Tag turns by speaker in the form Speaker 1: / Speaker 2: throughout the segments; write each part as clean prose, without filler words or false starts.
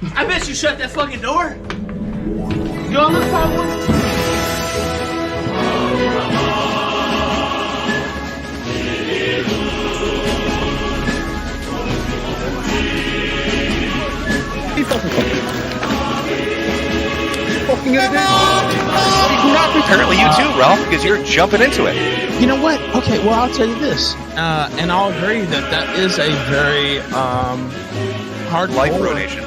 Speaker 1: I bet you shut that fucking door. You wanna look for one?
Speaker 2: Fucking apparently you too, Ralph, because you're jumping into it.
Speaker 3: You know what? Okay, well, I'll tell you this, and I'll agree that that is a very hard
Speaker 2: life rotation.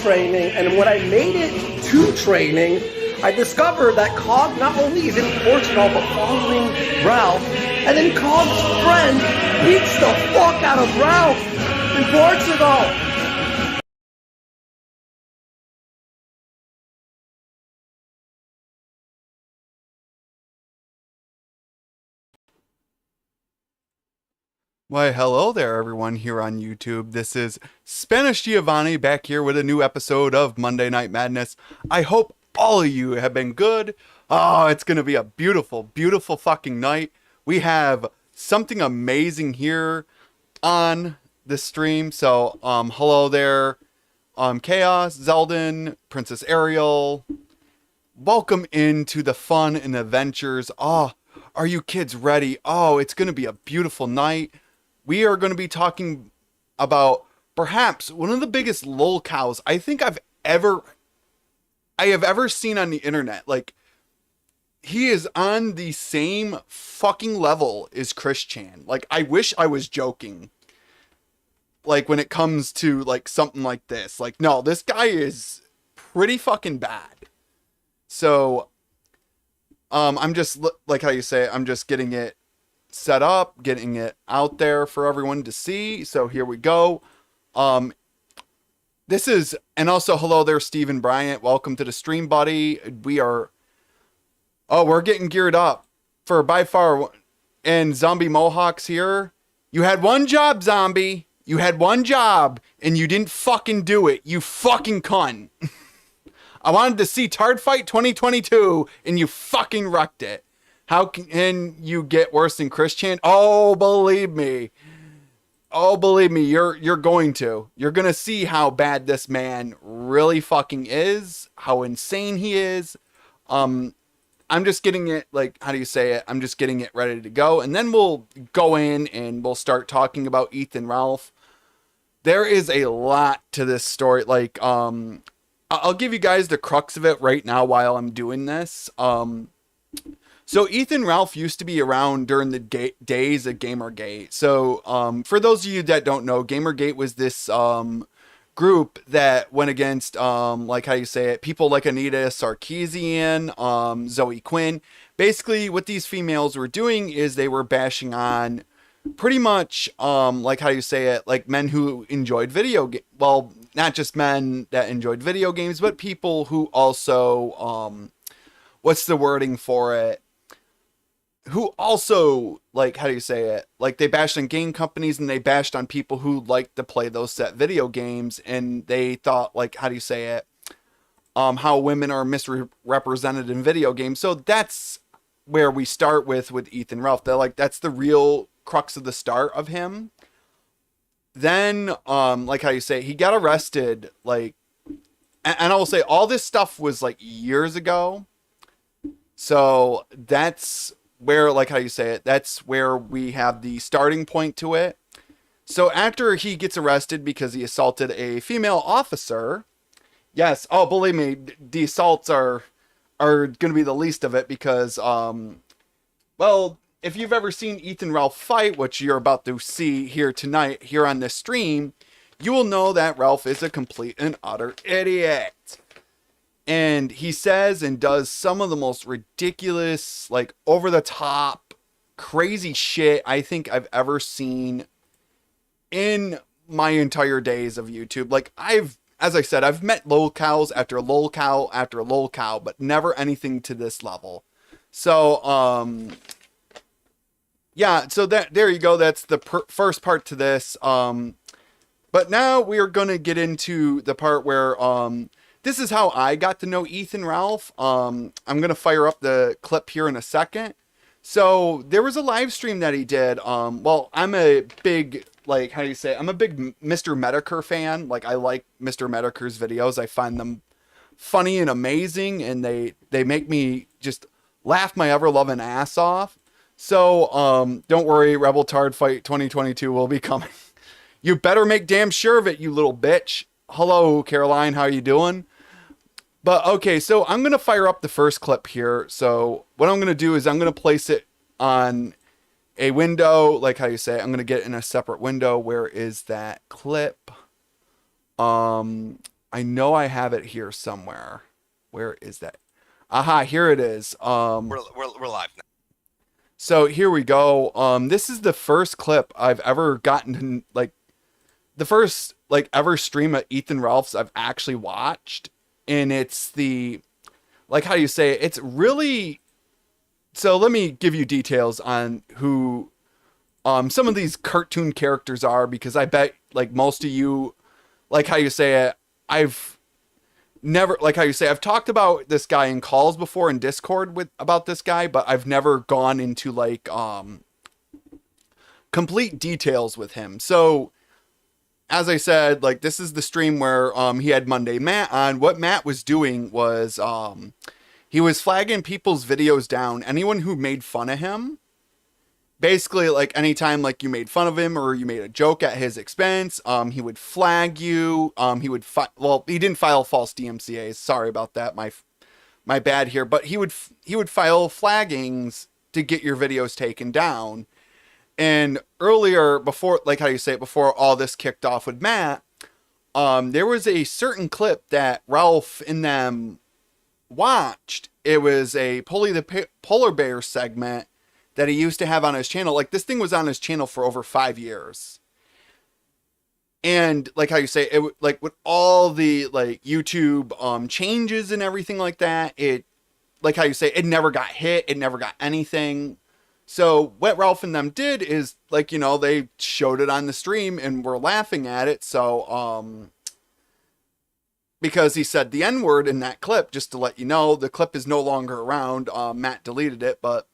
Speaker 4: Training, and when I made it to training, I discovered that Cog not only is in Portugal but following Ralph, and then Cog's friend beats the fuck out of Ralph in Portugal.
Speaker 5: Why, hello there, everyone here on YouTube. This is Spanish Giovanni back here with a new episode of Monday Night Madness. I hope all of you have been good. Oh, it's going to be a beautiful, beautiful fucking night. We have something amazing here on the stream. So, hello there, Chaos, Zeldin, Princess Ariel. Welcome into the fun and adventures. Oh, are you kids ready? Oh, it's going to be a beautiful night. We are going to be talking about perhaps one of the biggest lolcows I think I have ever seen on the internet. Like, he is on the same fucking level as Chris Chan. Like, I wish I was joking. Like, when it comes to like something like this, like, no, this guy is pretty fucking bad. So, I'm just like how you say it, I'm just getting it set up, getting it out there for everyone to see. So here we go. This is, and also hello there, Stephen Bryant. Welcome to the stream, buddy. We're getting geared up for by far, and Zombie Mohawks here. You had one job, Zombie. You had one job, and you didn't fucking do it. You fucking cunt. I wanted to see Tard Fight 2022, and you fucking wrecked it. How can you get worse than Chris Chan? Oh, believe me. Oh, believe me, you're going to. You're going to see how bad this man really fucking is, how insane he is. I'm just getting it, like, how do you say it? I'm just getting it ready to go. And then we'll go in and we'll start talking about Ethan Ralph. There is a lot to this story. Like, I'll give you guys the crux of it right now while I'm doing this. So Ethan Ralph used to be around during the days of Gamergate. So for those of you that don't know, Gamergate was this group that went against, like how you say it, people like Anita Sarkeesian, Zoe Quinn. Basically, what these females were doing is they were bashing on pretty much, like how you say it, like men who enjoyed video games. Well, not just men that enjoyed video games, but people who also, what's the wording for it? Who also, like, how do you say it? Like, they bashed on game companies and they bashed on people who like to play those set video games. And they thought, like, how do you say it? How women are misrepresented in video games. So that's where we start with Ethan Ralph. They're like, that's the real crux of the start of him. Then, like how you say, he got arrested, like, and I will say all this stuff was like years ago. So that's where, like how you say it, that's where we have the starting point to it. So after he gets arrested because he assaulted a female officer, yes, oh, believe me, the assaults are going to be the least of it because, well, if you've ever seen Ethan Ralph fight, which you're about to see here tonight, here on this stream, you will know that Ralph is a complete and utter idiot. And he says and does some of the most ridiculous, like, over-the-top, crazy shit I think I've ever seen in my entire days of YouTube. Like, as I said, I've met lolcows after lolcow after lolcow, but never anything to this level. So, yeah, so there you go. That's the first part to this. But But now we are going to get into the part where this is how I got to know Ethan Ralph. I'm going to fire up the clip here in a second. So there was a live stream that he did. Well, I'm a big, like, how do you say? I'm a big Mr. Medicare fan. Like, I like Mr. Medicare's videos. I find them funny and amazing, and they make me just laugh my ever-loving ass off. So, don't worry, Rebel Tard Fight 2022 will be coming. You better make damn sure of it, you little bitch. Hello, Caroline, how you doing? But, okay, so I'm going to fire up the first clip here. So, what I'm going to do is I'm going to place it on a window, like how you say, I'm going to get it in a separate window. Where is that clip? I know I have it here somewhere. Where is that? Aha, here it is.
Speaker 2: We're live now.
Speaker 5: So here we go. This is the first clip I've ever gotten to, like, the first, like, ever stream of Ethan Ralph's I've actually watched. And it's the, like, how do you say it? It's really, so let me give you details on who some of these cartoon characters are, because I bet, like, most of you, like how you say it, I've never, like how you say, I've talked about this guy in calls before in Discord about this guy, but I've never gone into, like, complete details with him. So, as I said, like, this is the stream where he had Mundane Matt on. What Matt was doing was he was flagging people's videos down. Anyone who made fun of him, basically, like, anytime, like, you made fun of him or you made a joke at his expense, he would flag you. He would well, he didn't file false DMCAs. Sorry about that. My bad here. But he would file flaggings to get your videos taken down. And earlier, before, like how you say it, before all this kicked off with Matt, there was a certain clip that Ralph and them watched. It was a Polly the Polar Bear segment that he used to have on his channel. Like, this thing was on his channel for over 5 years. And like how you say it, like, with all the, like, YouTube changes and everything like that, it, like how you say, it never got hit. It never got anything. So what Ralph and them did is, like, you know, they showed it on the stream and were laughing at it. So, because he said the N-word in that clip, just to let you know, the clip is no longer around. Matt deleted it, but,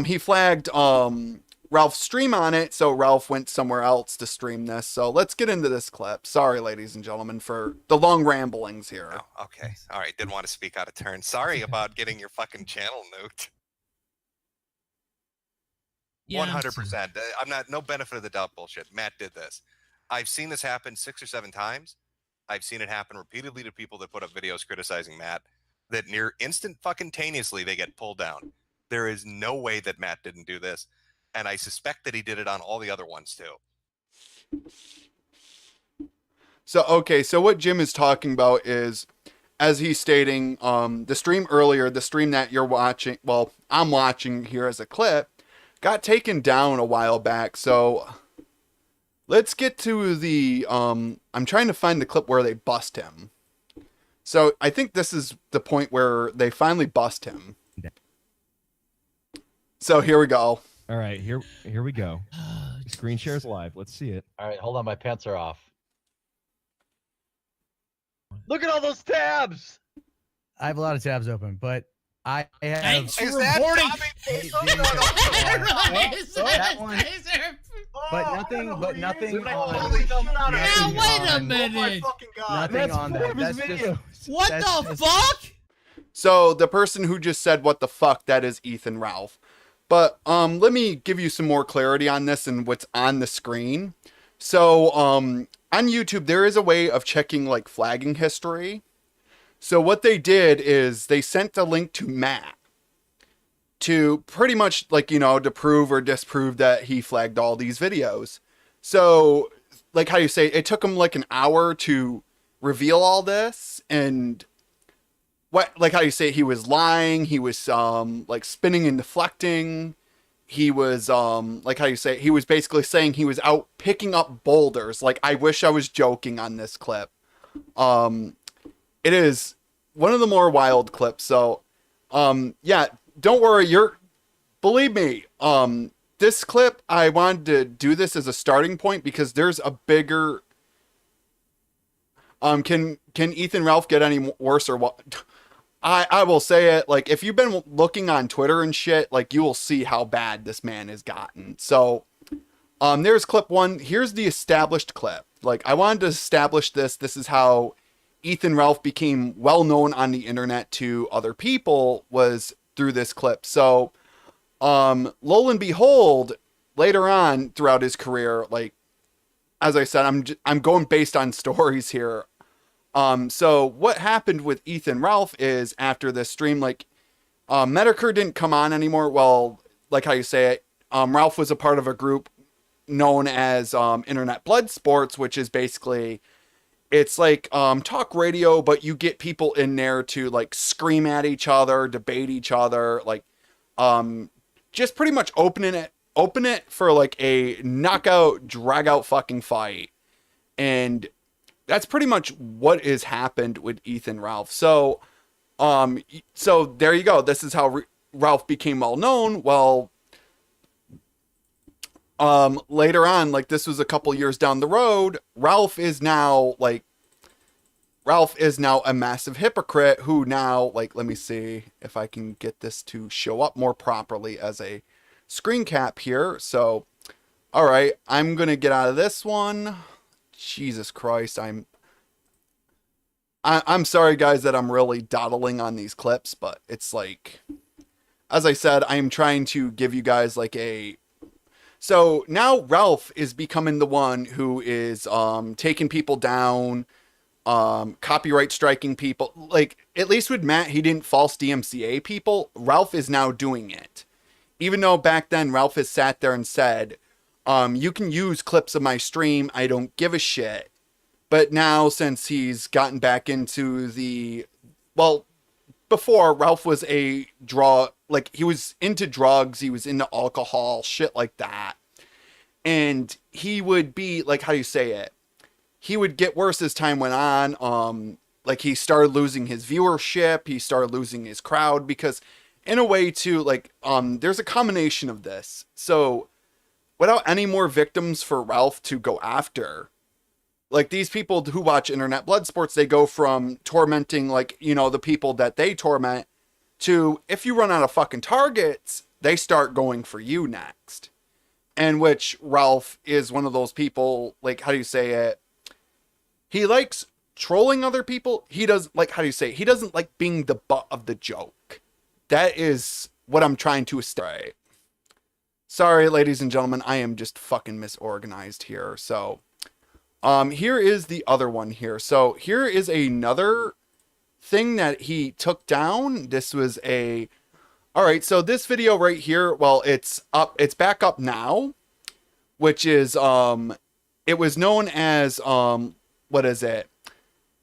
Speaker 5: he flagged, Ralph's stream on it. So Ralph went somewhere else to stream this. So let's get into this clip. Sorry, ladies and gentlemen, for the long ramblings here.
Speaker 2: Oh, okay. All right. Didn't want to speak out of turn. Sorry about getting your fucking channel nuked. 100%. I'm not, no benefit of the doubt bullshit. Matt did this. I've seen this happen 6 or 7 times. I've seen it happen repeatedly to people that put up videos criticizing Matt, that near instant fucking taneously they get pulled down. There is no way that Matt didn't do this. And I suspect that he did it on all the other ones too.
Speaker 5: So, okay. So what Jim is talking about is, as he's stating, the stream earlier, the stream that you're watching, well, I'm watching here as a clip, got taken down a while back. So let's get to the, I'm trying to find the clip where they bust him. So I think this is the point where they finally bust him. So here we go.
Speaker 6: All right, here we go. Screen shares live. Let's see it.
Speaker 7: All right, hold on. My pants are off. Look at all those tabs.
Speaker 8: I have a lot of tabs open, but I have.
Speaker 1: Thanks for reporting.
Speaker 8: That one. But nothing on.
Speaker 1: Now wait a minute.
Speaker 8: Nothing on that. That's just.
Speaker 1: What the fuck?
Speaker 5: So the person who just said what the fuck, that is Ethan Ralph. But let me give you some more clarity on this and what's on the screen. So on YouTube, there is a way of checking, like, flagging history. So what they did is they sent a link to Matt to pretty much, like, you know, to prove or disprove that he flagged all these videos. So, like how you say, it took him like an hour to reveal all this. And what, like how you say, he was lying. He was like spinning and deflecting. He was like how you say, he was basically saying he was out picking up boulders. Like, I wish I was joking on this clip. It is one of the more wild clips. So, yeah, don't worry. Believe me. this clip, I wanted to do this as a starting point because there's a bigger. Can Ethan Ralph get any worse or what? I will say it, like, if you've been looking on Twitter and shit, like, you will see how bad this man has gotten. So, there's clip 1. Here's the established clip. Like, I wanted to establish this. This is how Ethan Ralph became well known on the internet to other people, was through this clip. So, lo and behold, later on throughout his career, like, as I said, I'm going based on stories here. So what happened with Ethan Ralph is after this stream, like, Medicare didn't come on anymore. Well, like how you say it, Ralph was a part of a group known as, Internet Blood Sports, which is basically, it's like, talk radio, but you get people in there to, like, scream at each other, debate each other, like, just pretty much open it for, like, a knockout, drag out fucking fight. And that's pretty much what has happened with Ethan Ralph. So, so there you go. This is how Ralph became well known. Well, later on, like, this was a couple years down the road, Ralph is now a massive hypocrite who now, like, let me see if I can get this to show up more properly as a screen cap here. So, all right, I'm going to get out of this one. Jesus Christ, I'm sorry, guys, that I'm really dawdling on these clips, but it's like, as I said, I am trying to give you guys like a. So now Ralph is becoming the one who is taking people down, copyright striking people. Like, at least with Matt, he didn't false DMCA people. Ralph is now doing it, even though back then Ralph has sat there and said, you can use clips of my stream, I don't give a shit. But now, since he's gotten back into the, well, before Ralph was he was into drugs, he was into alcohol, shit like that. And he would be, like, how do you say it? He would get worse as time went on. Like, he started losing his viewership, he started losing his crowd, because in a way too, like, there's a combination of this. So, without any more victims for Ralph to go after, like, these people who watch Internet Blood Sports, they go from tormenting, like, you know, the people that they torment to, if you run out of fucking targets, they start going for you next. And which Ralph is one of those people, like, how do you say it? He likes trolling other people. He does, like, how do you say it? He doesn't like being the butt of the joke. That is what I'm trying to establish. Sorry, ladies and gentlemen, I am just fucking misorganized here. So, here is the other one here. So, here is another thing that he took down. This was a... Alright, so this video right here, well, it's back up now, which is, it was known as, what is it?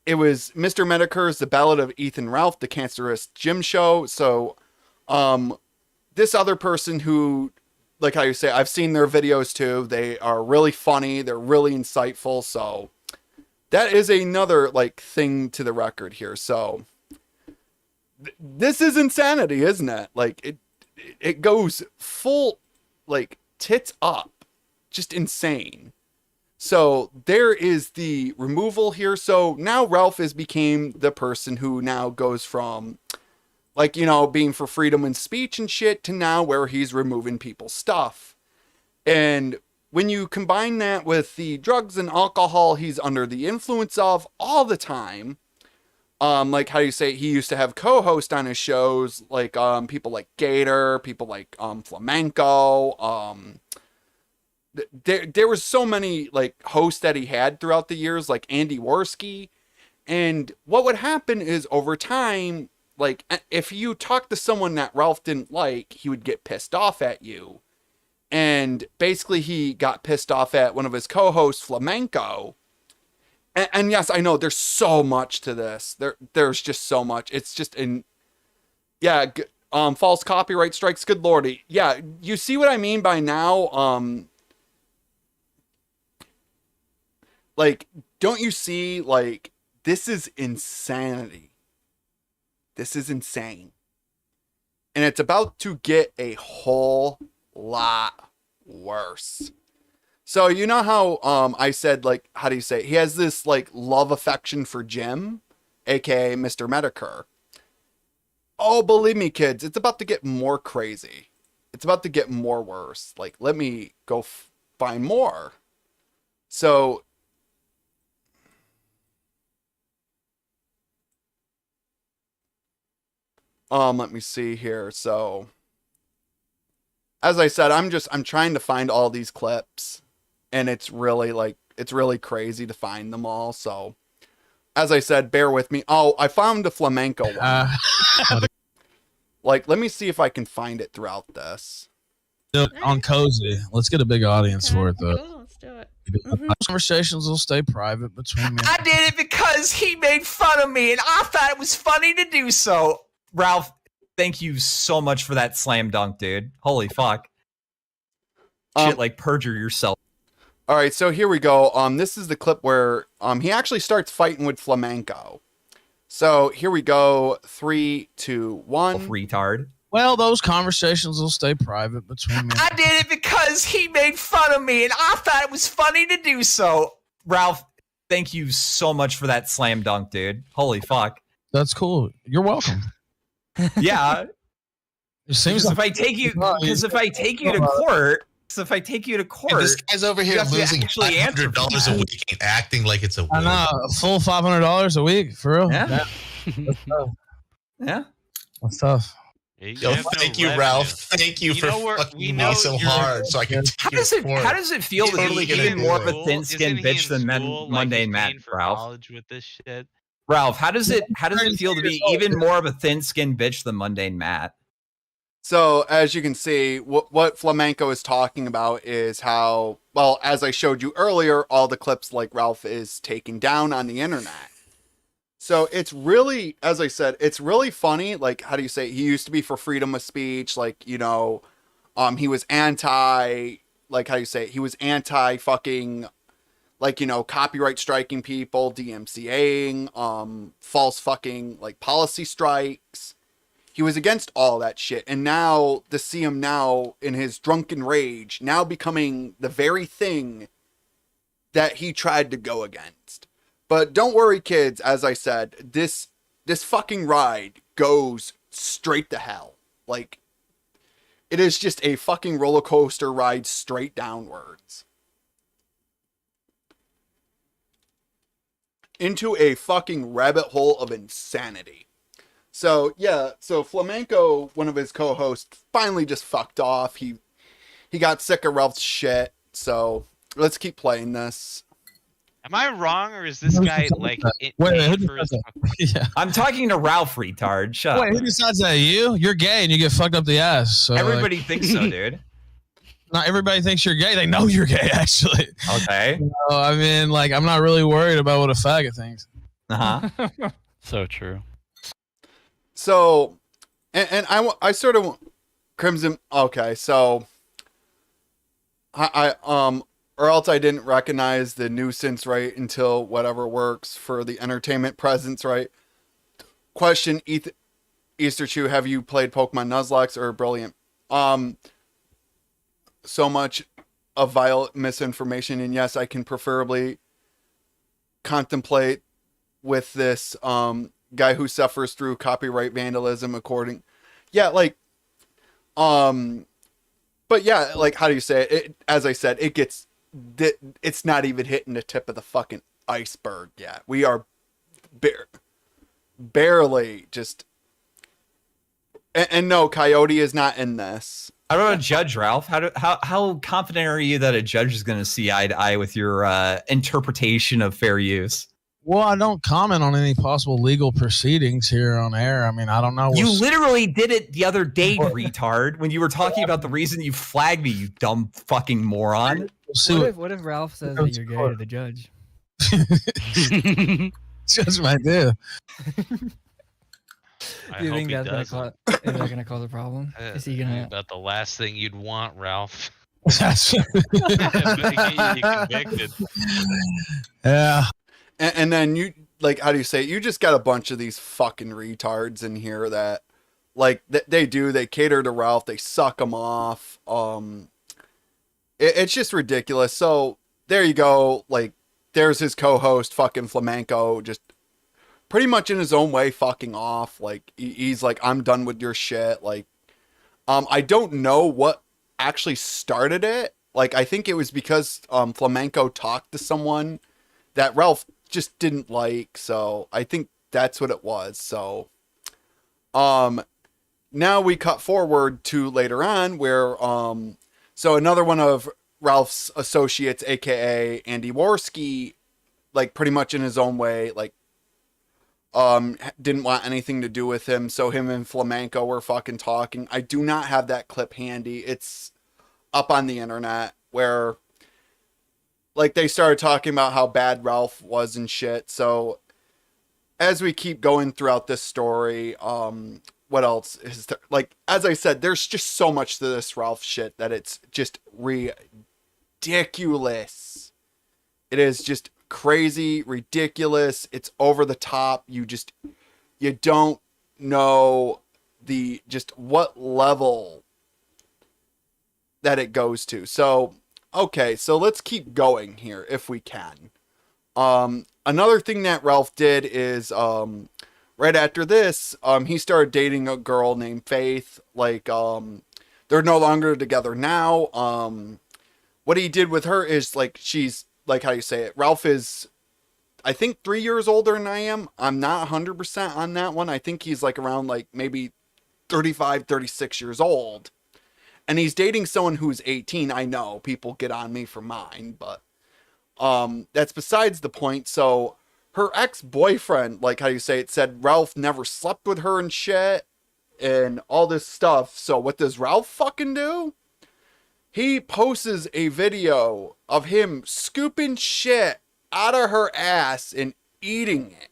Speaker 5: It was Mr. Medicare's The Ballad of Ethan Ralph, the Cancerous Gym Show. So, this other person who, like how you say, I've seen their videos too. They are really funny. They're really insightful. So that is another, like, thing to the record here. So this is insanity, isn't it? Like, it goes full, like, tits up, just insane. So there is the removal here. So now Ralph has became the person who now goes from, like, you know, being for freedom and speech and shit to now where he's removing people's stuff. And when you combine that with the drugs and alcohol he's under the influence of all the time, like how you say, he used to have co-hosts on his shows, like, people like Gator, people like, Flamenco, there was so many, like, hosts that he had throughout the years, like Andy Worski. And what would happen is over time, like, if you talk to someone that Ralph didn't like, he would get pissed off at you. And basically he got pissed off at one of his co-hosts, Flamenco. And yes, I know there's so much to this. There's just so much. It's just false copyright strikes. Good lordy. Yeah, you see what I mean by now? Like, don't you see, like, this is insanity. This is insane. And it's about to get a whole lot worse. So you know how I said, like, how do you say it? He has this like love affection for Jim, aka Mr. Medicare. Oh, believe me, kids, it's about to get more crazy. It's about to get more worse. Like, let me go find more. So let me see here. So as I said, I'm trying to find all these clips, and it's really crazy to find them all. So as I said, bear with me. Oh, I found a flamenco one. Like, let me see if I can find it throughout this.
Speaker 3: On Cozy. Let's get a big audience for it, though.
Speaker 9: Cool, let's do it.
Speaker 3: Conversations will stay private between me.
Speaker 10: I did it because he made fun of me, and I thought it was funny to do so. Ralph, thank you so much for that slam dunk, dude. Holy fuck. Shit, like perjure yourself.
Speaker 5: All right, so here we go. This is the clip where he actually starts fighting with Flamenco. So here we go. 3, 2, 1.
Speaker 10: Retard.
Speaker 3: Well, those conversations will stay private between me.
Speaker 10: I did it because he made fun of me, and I thought it was funny to do so. Ralph, thank you so much for that slam dunk, dude. Holy fuck.
Speaker 3: That's cool. You're welcome.
Speaker 10: Yeah.
Speaker 3: It seems
Speaker 10: if I take you to court,
Speaker 11: And this guy's over here losing $500 a week and acting like it's a win.
Speaker 3: I know, a full $500 a week for real.
Speaker 10: Yeah.
Speaker 3: That's tough.
Speaker 10: Yeah.
Speaker 3: That's tough.
Speaker 11: Yo, thank you, Ralph. Thank you for fucking me so hard so I can
Speaker 10: How does it feel to be even more of a thin-skinned bitch than Mundane Matt, Ralph?
Speaker 12: With this shit?
Speaker 10: Ralph, how does it feel to be even more of a thin-skinned bitch than Mundane Matt?
Speaker 5: So as you can see, what Flamenco is talking about is how, well, as I showed you earlier, all the clips like Ralph is taking down on the internet. So it's really, as I said, it's really funny. Like, how do you say? He used to be for freedom of speech. Like, you know, he was anti, like, how do you say? He was anti fucking, like, you know, copyright striking people, DMCAing, false fucking, like, policy strikes. He was against all that shit. And now to see him now in his drunken rage, now becoming the very thing that he tried to go against. But don't worry, kids. As I said, this fucking ride goes straight to hell. Like, it is just a fucking roller coaster ride straight downwards. Into a fucking rabbit hole of insanity. So, yeah, so Flamenco, one of his co-hosts, finally just fucked off. He got sick of Ralph's shit. So, let's keep playing this.
Speaker 12: Am I wrong, or is this guy like?
Speaker 3: Yeah.
Speaker 10: I'm talking to Ralph, retard. Shut
Speaker 3: Wait,
Speaker 10: up.
Speaker 3: who decides that? You're gay and you get fucked up the ass. So
Speaker 10: Everybody thinks so, dude.
Speaker 3: Not everybody thinks you're gay. They know you're gay, actually.
Speaker 10: Okay.
Speaker 3: So, I mean, like, I'm not really worried about what a faggot thinks.
Speaker 10: Uh-huh.
Speaker 12: So true.
Speaker 5: So, and I sort of Crimson. Okay, so or else I didn't recognize the nuisance right until whatever works for the entertainment presence, right? Question: Easter Chew, have you played Pokemon Nuzlocke or Brilliant? So much of vile misinformation, and yes, I can preferably contemplate with this guy who suffers through copyright vandalism according but yeah, like, how do you say it? As I said, it's not even hitting the tip of the fucking iceberg yet. We are barely just and no, Coyote is not in this.
Speaker 10: How about a judge, Ralph? How confident are you that a judge is going to see eye to eye with your interpretation of fair use?
Speaker 3: Well, I don't comment on any possible legal proceedings here on air. I mean, I don't know.
Speaker 10: You literally did it the other day, retard, when you were talking about the reason you flagged me, you dumb fucking moron.
Speaker 13: What if Ralph says that you're gay to the judge?
Speaker 3: Judge might do.
Speaker 13: Do you think that's gonna cause a problem? Is he gonna?
Speaker 12: About the last thing you'd want, Ralph.
Speaker 3: That's
Speaker 12: You convicted.
Speaker 3: Yeah.
Speaker 5: And then you, like, how do you say it? You just got a bunch of these fucking retards in here that, like, they cater to Ralph. They suck him off. It's just ridiculous. So there you go. Like, there's his co-host, fucking Flamenco, just pretty much in his own way, fucking off. Like, he's like, I'm done with your shit. Like, I don't know what actually started it. Like, I think it was because Flamenco talked to someone that Ralph just didn't like. So I think that's what it was. So, now we cut forward to later on where, so another one of Ralph's associates, aka Andy Worski, like pretty much in his own way, like, didn't want anything to do with him. So him and Flamenco were fucking talking. I do not have that clip handy. It's up on the internet where, like, they started talking about how bad Ralph was and shit. So as we keep going throughout this story, what else is there? Like, as I said, there's just so much to this Ralph shit that it's just ridiculous. It is just crazy, ridiculous. It's over the top. You don't know just what level that it goes to. So, okay, so let's keep going here if we can. Another thing that Ralph did is, right after this, he started dating a girl named Faith. Like, they're no longer together now. What he did with her is, like, she's, like, how you say it, Ralph is, I think, 3 years older than I am. I'm not 100% on that one. I think he's, like, around, like, maybe 35, 36 years old. And he's dating someone who's 18. I know people get on me for mine, but that's besides the point. So her ex-boyfriend, like how you say it, said Ralph never slept with her and shit and all this stuff. So what does Ralph fucking do? He posts a video of him scooping shit out of her ass and eating it.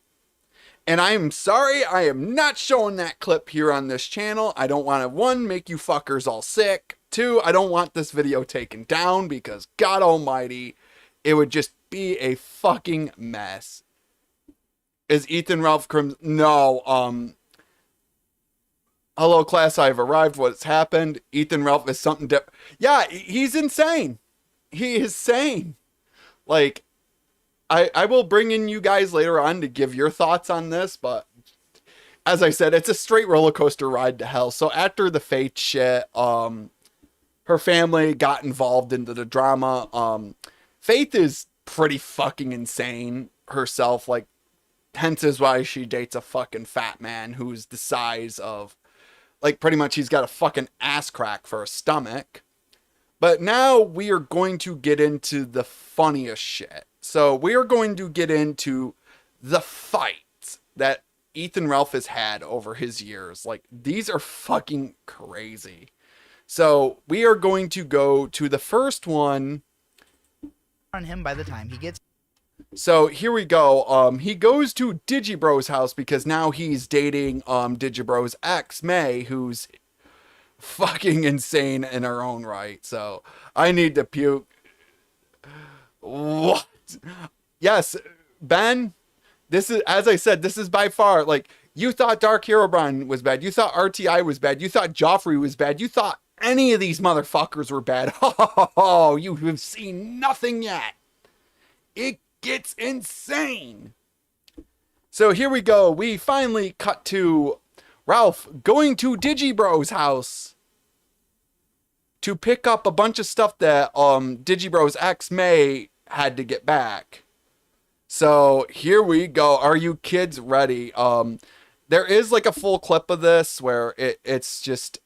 Speaker 5: And I'm sorry, I am not showing that clip here on this channel. I don't want to, one, make you fuckers all sick. Two, I don't want this video taken down because, God almighty, it would just be a fucking mess. Is Ethan Ralph Crimson? No, hello class, I've arrived. What's happened? Ethan Ralph is something different. Yeah, he's insane. He is sane. Like, I will bring in you guys later on to give your thoughts on this, but as I said, it's a straight roller coaster ride to hell. So after the Faith shit, her family got involved into the drama. Faith is pretty fucking insane herself. Like, hence is why she dates a fucking fat man who's the size of, like, pretty much he's got a fucking ass crack for a stomach. But now we are going to get into the funniest shit. So we are going to get into the fights that Ethan Ralph has had over his years. Like, these are fucking crazy. So we are going to go to the first one.
Speaker 9: On him by the time he gets.
Speaker 5: So here we go. He goes to Digibro's house because now he's dating Digibro's ex, May, who's fucking insane in her own right. So I need to puke. What? Yes, Ben, this is, as I said, this is by far, like, you thought Dark Herobrine was bad. You thought RTI was bad. You thought Joffrey was bad. You thought any of these motherfuckers were bad. Oh, you have seen nothing yet. It gets insane. So here we go. We finally cut to Ralph going to Digibro's house to pick up a bunch of stuff that Digibro's ex May had to get back. So here we go. Are you kids ready? There is like a full clip of this where it's just,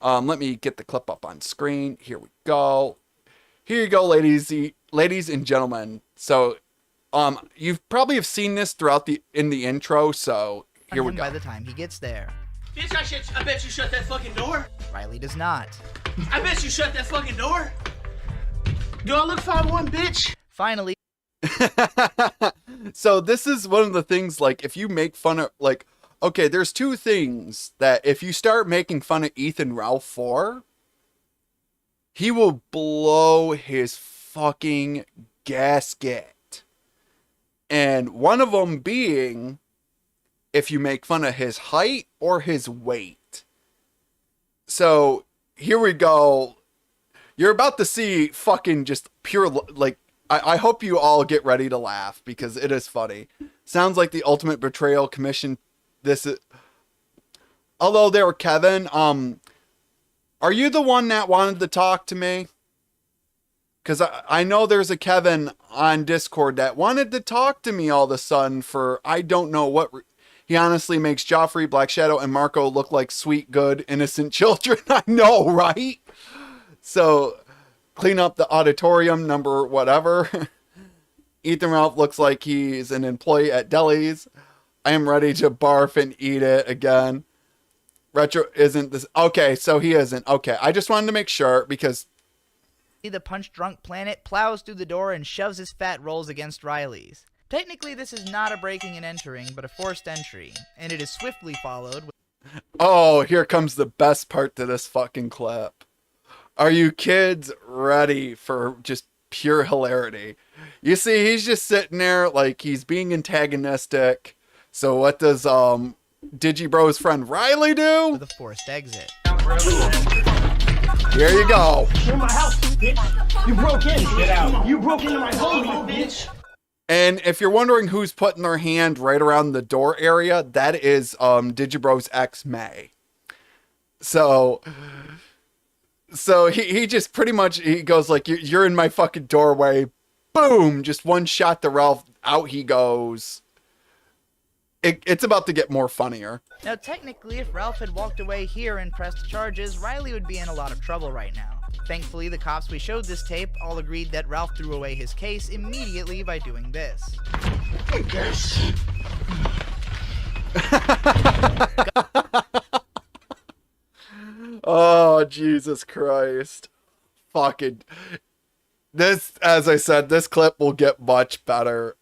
Speaker 5: let me get the clip up on screen. Here we go. Here you go, ladies and gentlemen. So, you probably have seen this throughout in the intro. So here we go.
Speaker 9: By the time he gets there,
Speaker 1: Bitch, I bet you shut that fucking door.
Speaker 9: Riley does not.
Speaker 1: I bet you shut that fucking door. Do I look 5'1", bitch?
Speaker 9: Finally.
Speaker 5: So this is one of the things, like, if you make fun of, like, okay, there's two things that if you start making fun of Ethan Ralph for, he will blow his fucking gasket. And one of them being if you make fun of his height or his weight. So here we go. You're about to see fucking just pure, like, I hope you all get ready to laugh because it is funny. Sounds like the ultimate betrayal commission. This is, hello there, Kevin. Are you the one that wanted to talk to me? Because I know there's a Kevin on Discord that wanted to talk to me all of a sudden for I don't know what. He honestly makes Joffrey, Black Shadow, and Marco look like sweet, good, innocent children. I know, right? So, clean up the auditorium, number whatever. Ethan Ralph looks like he's an employee at Deli's. I am ready to barf and eat it again. Retro isn't this. Okay, so he isn't. Okay, I just wanted to make sure because
Speaker 9: The punch-drunk planet plows through the door and shoves his fat rolls against Riley's. Technically, this is not a breaking and entering, but a forced entry, and it is swiftly followed with...
Speaker 5: Oh, here comes the best part to this fucking clip. Are you kids ready for just pure hilarity? You see, he's just sitting there like he's being antagonistic. So what does Digibro's friend Riley do?
Speaker 9: With a forced exit.
Speaker 5: Here you go.
Speaker 1: You're in my house, bitch. You broke in. Get out. You broke into my home, you bitch.
Speaker 5: And if you're wondering who's putting their hand right around the door area, that is Digibro's ex May. So he just pretty much, he goes like, you're in my fucking doorway. Boom! Just one shot to Ralph. Out he goes. It's about to get more funnier.
Speaker 9: Now, technically, if Ralph had walked away here and pressed charges, Riley would be in a lot of trouble right now. Thankfully, the cops we showed this tape all agreed that Ralph threw away his case immediately by doing this.
Speaker 1: Yes.
Speaker 5: Oh, Jesus Christ. Fucking. This, as I said, this clip will get much better.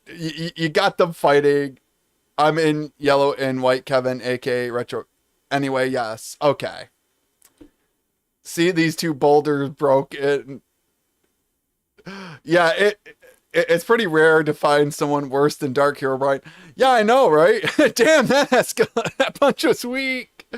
Speaker 5: You got them fighting. I'm in yellow and white, Kevin, aka Retro. Anyway, yes. Okay. See, these two boulders broke it. Yeah, it's pretty rare to find someone worse than Dark Hero Brian. Yeah, I know, right? Damn, that punch was weak.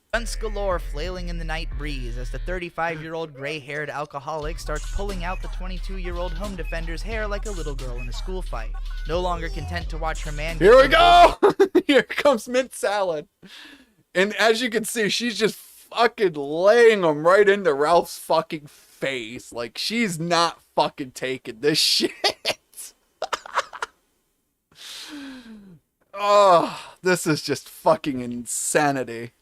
Speaker 9: Stunts galore flailing in the night breeze as the 35-year-old gray-haired alcoholic starts pulling out the 22-year-old home defender's hair like a little girl in a school fight. No longer content to watch her man...
Speaker 5: Here we go! Here comes mint salad. And as you can see, she's just fucking laying them right into Ralph's fucking face. Like, she's not fucking taking this shit. Oh, this is just fucking insanity.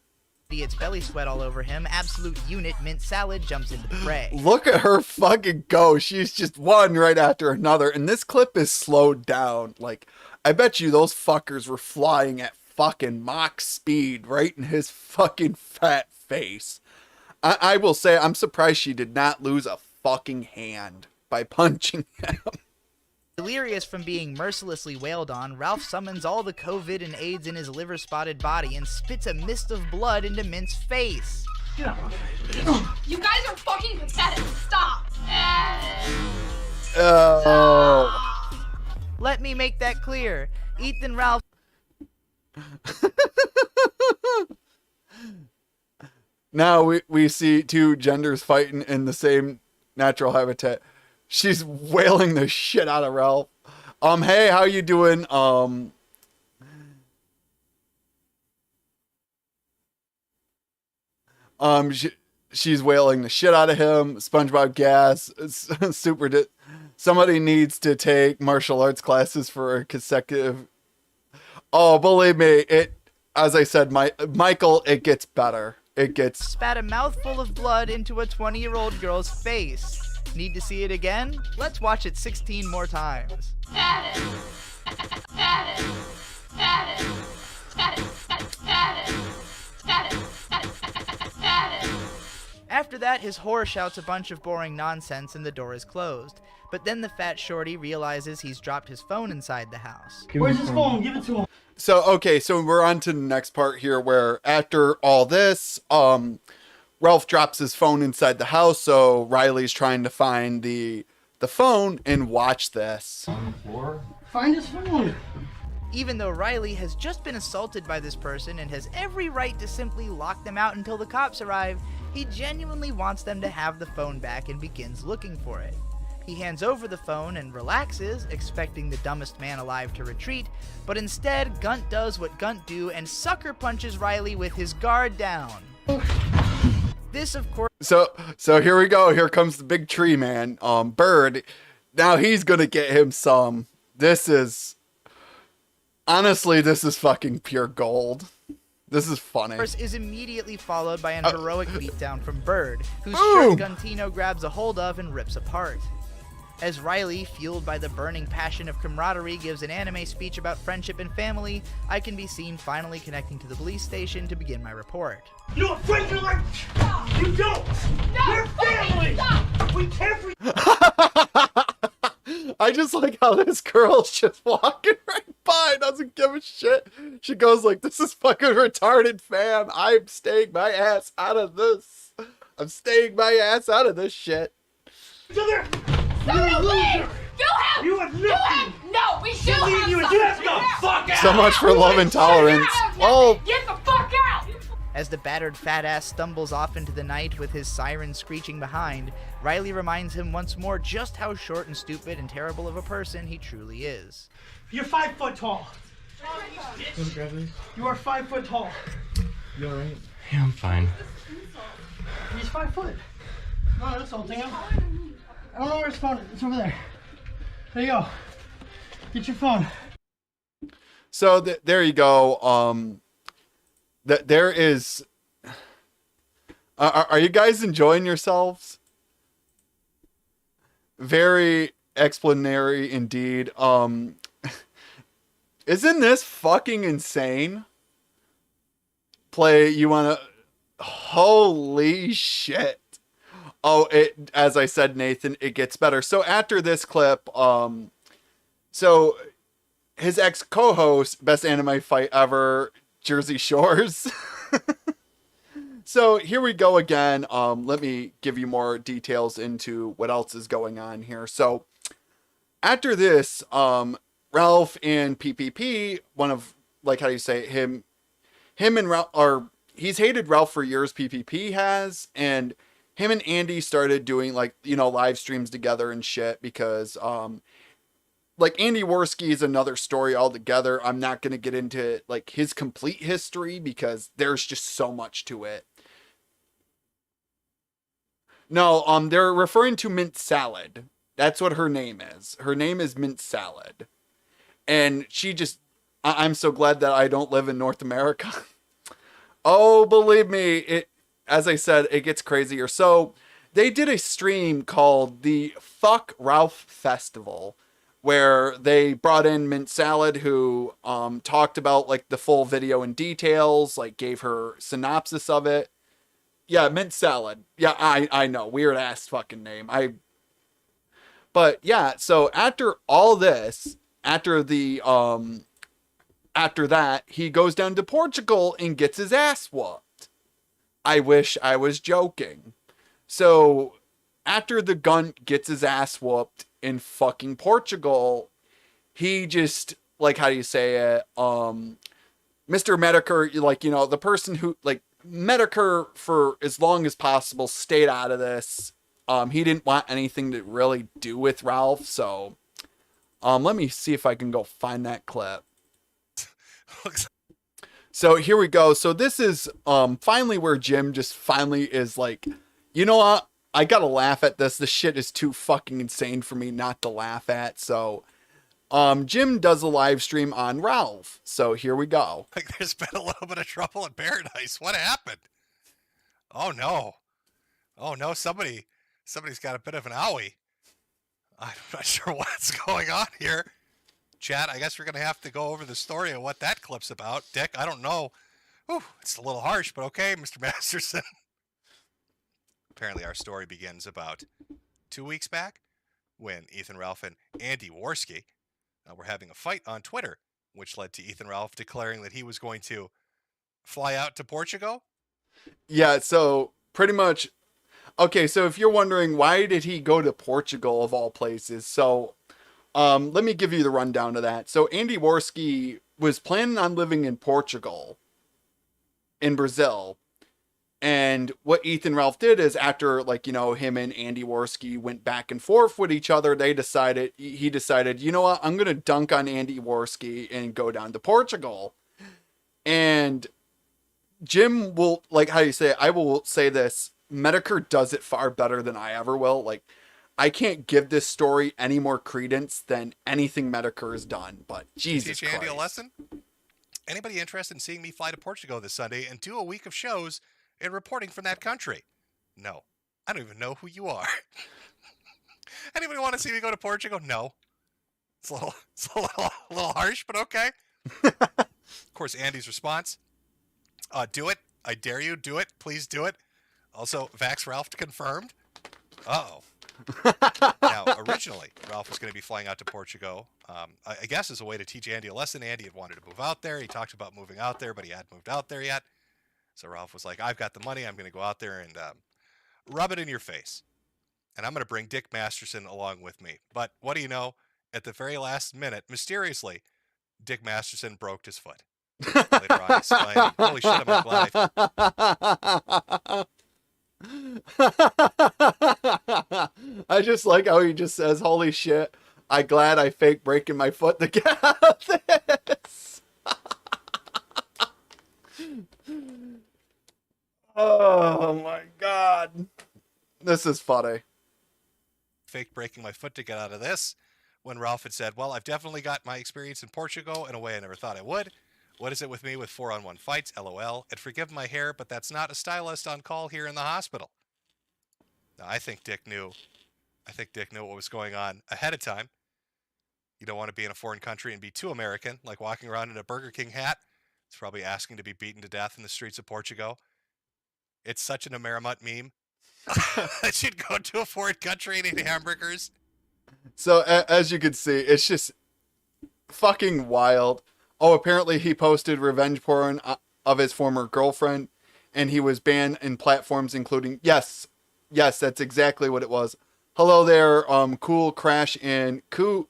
Speaker 9: Its belly sweat all over him, absolute unit mint salad jumps into the fray.
Speaker 5: Look at her fucking go. She's just one right after another. And this clip is slowed down. Like, I bet you those fuckers were flying at fucking Mach speed right in his fucking fat face. I will say, I'm surprised she did not lose a fucking hand by punching him.
Speaker 9: Delirious from being mercilessly wailed on, Ralph summons all the COVID and AIDS in his liver-spotted body and spits a mist of blood into Mint's face.
Speaker 1: Get out.
Speaker 14: You guys are fucking pathetic. Stop.
Speaker 9: Let me make that clear. Ethan Ralph...
Speaker 5: Now we see two genders fighting in the same natural habitat. She's wailing the shit out of Ralph. Hey, how you doing? She's wailing the shit out of him. SpongeBob gas. Somebody needs to take martial arts classes for a consecutive. Oh, believe me, as I said, Michael, it gets better. It gets...
Speaker 9: Spat a mouthful of blood into a 20-year-old girl's face. Need to see it again? Let's watch it 16 more times. After that, his whore shouts a bunch of boring nonsense and the door is closed. But then the fat shorty realizes he's dropped his phone inside the house.
Speaker 1: Where's his phone? Give it to him.
Speaker 5: So, okay, so we're on to the next part here where after all this, Ralph drops his phone inside the house, so Riley's trying to find the phone and watch this.
Speaker 1: On the floor? Find his phone.
Speaker 9: Even though Riley has just been assaulted by this person and has every right to simply lock them out until the cops arrive, He genuinely wants them to have the phone back and begins looking for it. He hands over the phone and relaxes, expecting the dumbest man alive to retreat, but instead Gunt does what Gunt do and sucker punches Riley with his guard down. This, of course...
Speaker 5: So here we go. Here comes the big tree man. Bird. Now he's gonna get him some. This is... Honestly, this is fucking pure gold. This is funny.
Speaker 9: Is immediately followed by an heroic beatdown from Bird, whose shirt Guntino grabs a hold of and rips apart. As Riley, fueled by the burning passion of camaraderie, gives an anime speech about friendship and family, I can be seen finally connecting to the police station to begin my report.
Speaker 1: You know what friends are like? You don't!
Speaker 14: No,
Speaker 1: We're family!
Speaker 14: Stop.
Speaker 1: We care for
Speaker 5: I just like how this girl's just walking right by, doesn't give a shit. She goes like, this is fucking retarded, fam. I'm staying my ass out of this. I'm staying my ass out of this shit.
Speaker 1: each other!
Speaker 14: No,
Speaker 1: You're a loser!
Speaker 14: You have!
Speaker 1: You have
Speaker 14: You
Speaker 1: nothing!
Speaker 14: have! No, we should
Speaker 1: Leave
Speaker 14: have
Speaker 1: you and
Speaker 14: something.
Speaker 1: you have to go fuck out!
Speaker 5: So much for love and tolerance. Oh,
Speaker 14: Get the fuck out!
Speaker 9: As the battered fat ass stumbles off into the night with his siren screeching behind, Riley reminds him once more just how short and stupid and terrible of a person he truly is.
Speaker 1: You're 5 foot tall. You are 5 foot tall.
Speaker 13: You alright?
Speaker 11: Yeah, I'm fine.
Speaker 1: He's 5 foot. No, that's holding him. I don't know where his phone is. It's over there. There you go. Get your phone.
Speaker 5: so there you go. There is. Are you guys enjoying yourselves? Very explanatory indeed. Isn't this fucking insane? Play, you wanna... Holy shit. Oh, as I said, Nathan, it gets better. So after this clip, so his ex-co-host, best anime fight ever, Jersey Shores. So here we go again. Let me give you more details into what else is going on here. So after this, Ralph and PPP, one of, like, how do you say, him and Ralph are, he's hated Ralph for years, PPP has, and him and Andy started doing, like, you know, live streams together and shit because, like, Andy Worski is another story altogether. I'm not going to get into, like, his complete history because there's just so much to it. No, they're referring to Mint Salad. That's what her name is. Her name is Mint Salad. And she just, I'm so glad that I don't live in North America. Oh, believe me, as I said, it gets crazier. So they did a stream called the Fuck Ralph Festival, where they brought in Mint Salad, who talked about, like, the full video in details, like, gave her synopsis of it. Yeah, Mint Salad. Yeah, I know, weird ass fucking name. But yeah, so after all this, after that, he goes down to Portugal and gets his ass whooped. I wish I was joking. So after the Gunt gets his ass whooped in fucking Portugal, he just, like, how do you say it? Mr. Medicare, like, you know, the person who, like, Medicare for as long as possible stayed out of this. He didn't want anything to really do with Ralph, so let me see if I can go find that clip. So here we go. So this is finally where Jim just finally is like, you know what? I gotta laugh at this. This shit is too fucking insane for me not to laugh at. So Jim does a live stream on Ralph. So here we go.
Speaker 2: Like, there's been a little bit of trouble in paradise. What happened? Oh no. Oh no, somebody's got a bit of an owie. I'm not sure what's going on here. Chat, I guess we're going to have to go over the story of what that clip's about. Dick, I don't know. Whew, it's a little harsh, but okay, Mr. Masterson. Apparently our story begins about 2 weeks back when Ethan Ralph and Andy Worski were having a fight on Twitter, which led to Ethan Ralph declaring that he was going to fly out to Portugal.
Speaker 5: Yeah, so pretty much. Okay, so if you're wondering why did he go to Portugal of all places, so let me give you the rundown of that. So Andy Worski was planning on living in Portugal, in Brazil, And what Ethan Ralph did is after, like, you know, him and Andy Worski went back and forth with each other, he decided, you know what, I'm going to dunk on Andy Worski and go down to Portugal. And Jim will, like, how you say it, I will say this, Medicare does it far better than I ever will. Like, I can't give this story any more credence than anything Medicare has done, but Jesus
Speaker 2: Teach Andy
Speaker 5: Christ.
Speaker 2: a lesson? Anybody interested in seeing me fly to Portugal this Sunday and do a week of shows and reporting from that country? No. I don't even know who you are. Anybody want to see me go to Portugal? No. It's a little harsh, but okay. Of course, Andy's response, do it. I dare you. Do it. Please do it. Also, Vax Ralph confirmed. Uh-oh. Now, originally, Ralph was going to be flying out to Portugal, I guess as a way to teach Andy a lesson. Andy had wanted to move out there. He talked about moving out there, but he hadn't moved out there yet. So Ralph was like, I've got the money. I'm going to go out there and rub it in your face. And I'm going to bring Dick Masterson along with me. But what do you know? At the very last minute, mysteriously, Dick Masterson broke his foot. Later on, he explained, holy shit, I'm glad
Speaker 5: I just like how he just says, holy shit, I'm glad I faked breaking my foot to get out of this. Oh my God. This is funny.
Speaker 2: Faked breaking my foot to get out of this, when Ralph had said, well, I've definitely got my experience in Portugal in a way I never thought I would. What is it with me with 4-on-1 fights? LOL. And forgive my hair, but that's not a stylist on call here in the hospital. Now, I think Dick knew what was going on ahead of time. You don't want to be in a foreign country and be too American, like walking around in a Burger King hat. It's probably asking to be beaten to death in the streets of Portugal. It's such an Amerimut meme. I should go to a foreign country and eat hamburgers.
Speaker 5: So, as you can see, it's just fucking wild. Oh, apparently he posted revenge porn of his former girlfriend, and he was banned in platforms including, yes, that's exactly what it was. Hello there, Cool Crash and Coot.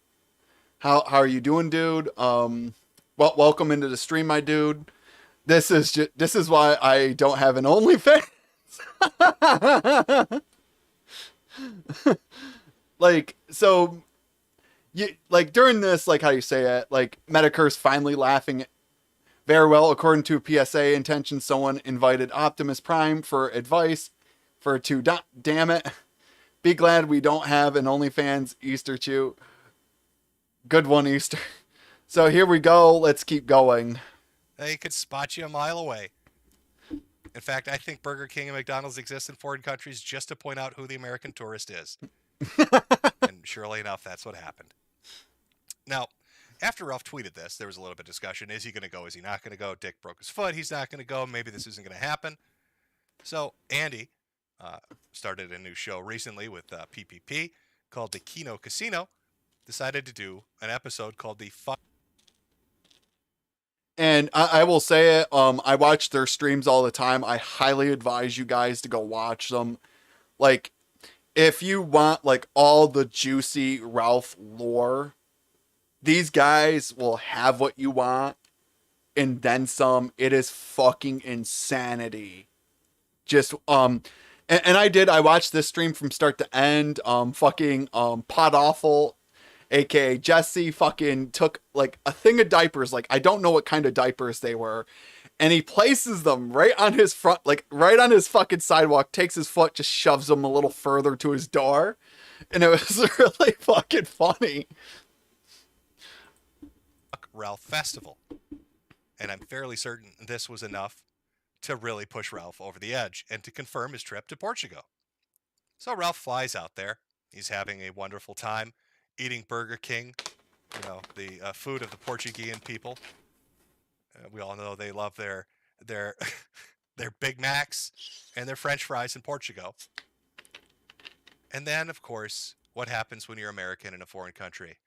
Speaker 5: How are you doing, dude? Well, welcome into the stream, my dude. This is why I don't have an OnlyFans. Like, so you, like, during this, like, how you say it, like, Medicare's finally laughing. Very well, according to PSA intention, someone invited Optimus Prime for advice damn it. Be glad we don't have an OnlyFans Easter chew. Good one, Easter. So here we go. Let's keep going.
Speaker 2: They could spot you a mile away. In fact, I think Burger King and McDonald's exist in foreign countries just to point out who the American tourist is. And surely enough, that's what happened. Now, after Ralph tweeted this, there was a little bit of discussion. Is he going to go? Is he not going to go? Dick broke his foot. He's not going to go. Maybe this isn't going to happen. So Andy started a new show recently with PPP called the Kino Casino. Decided to do an episode called the Fun.
Speaker 5: And I will say it, I watch their streams all the time. I highly advise you guys to go watch them. Like, if you want, like, all the juicy Ralph lore, these guys will have what you want, and then some. It is fucking insanity. Just, and I watched this stream from start to end. Fucking, Pot Awful, aka Jesse, fucking took like a thing of diapers, like I don't know what kind of diapers they were, and he places them right on his front, like right on his fucking sidewalk, takes his foot, just shoves them a little further to his door, and it was really fucking funny.
Speaker 2: Ralph Festival. And I'm fairly certain this was enough to really push Ralph over the edge and to confirm his trip to Portugal. So Ralph flies out there. He's having a wonderful time eating Burger King, you know, the food of the Portuguese people. We all know they love their their Big Macs and their French fries in Portugal. And then, of course, what happens when you're American in a foreign country?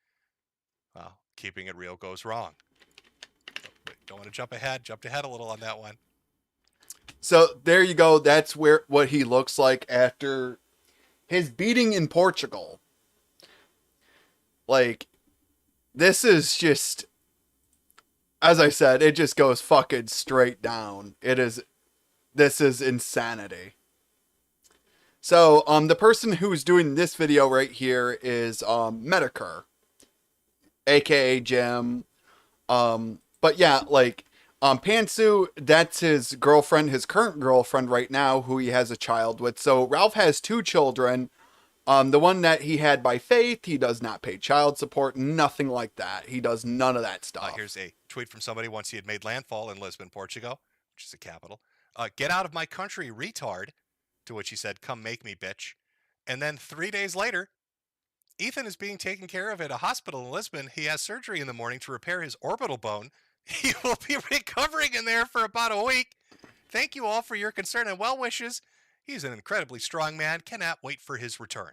Speaker 2: Well, keeping it real goes wrong. Don't want to jump ahead a little on that one.
Speaker 5: So there you go. That's what he looks like after his beating in Portugal. Like, this is just, as I said, it just goes fucking straight down. It is this is insanity. So, the person who's doing this video right here is, Medicare, aka Jim. But yeah, like, Pantsu, that's his girlfriend, his current girlfriend right now, who he has a child with. So, Ralph has 2 children. The one that he had by faith, he does not pay child support, nothing like that. He does none of that stuff.
Speaker 2: Here's a tweet from somebody once he had made landfall in Lisbon, Portugal, which is the capital. Get out of my country, retard. To which he said, come make me, bitch. And then 3 days later, Ethan is being taken care of at a hospital in Lisbon. He has surgery in the morning to repair his orbital bone. He will be recovering in there for about a week. Thank you all for your concern and well wishes. He's an incredibly strong man. Cannot wait for his return.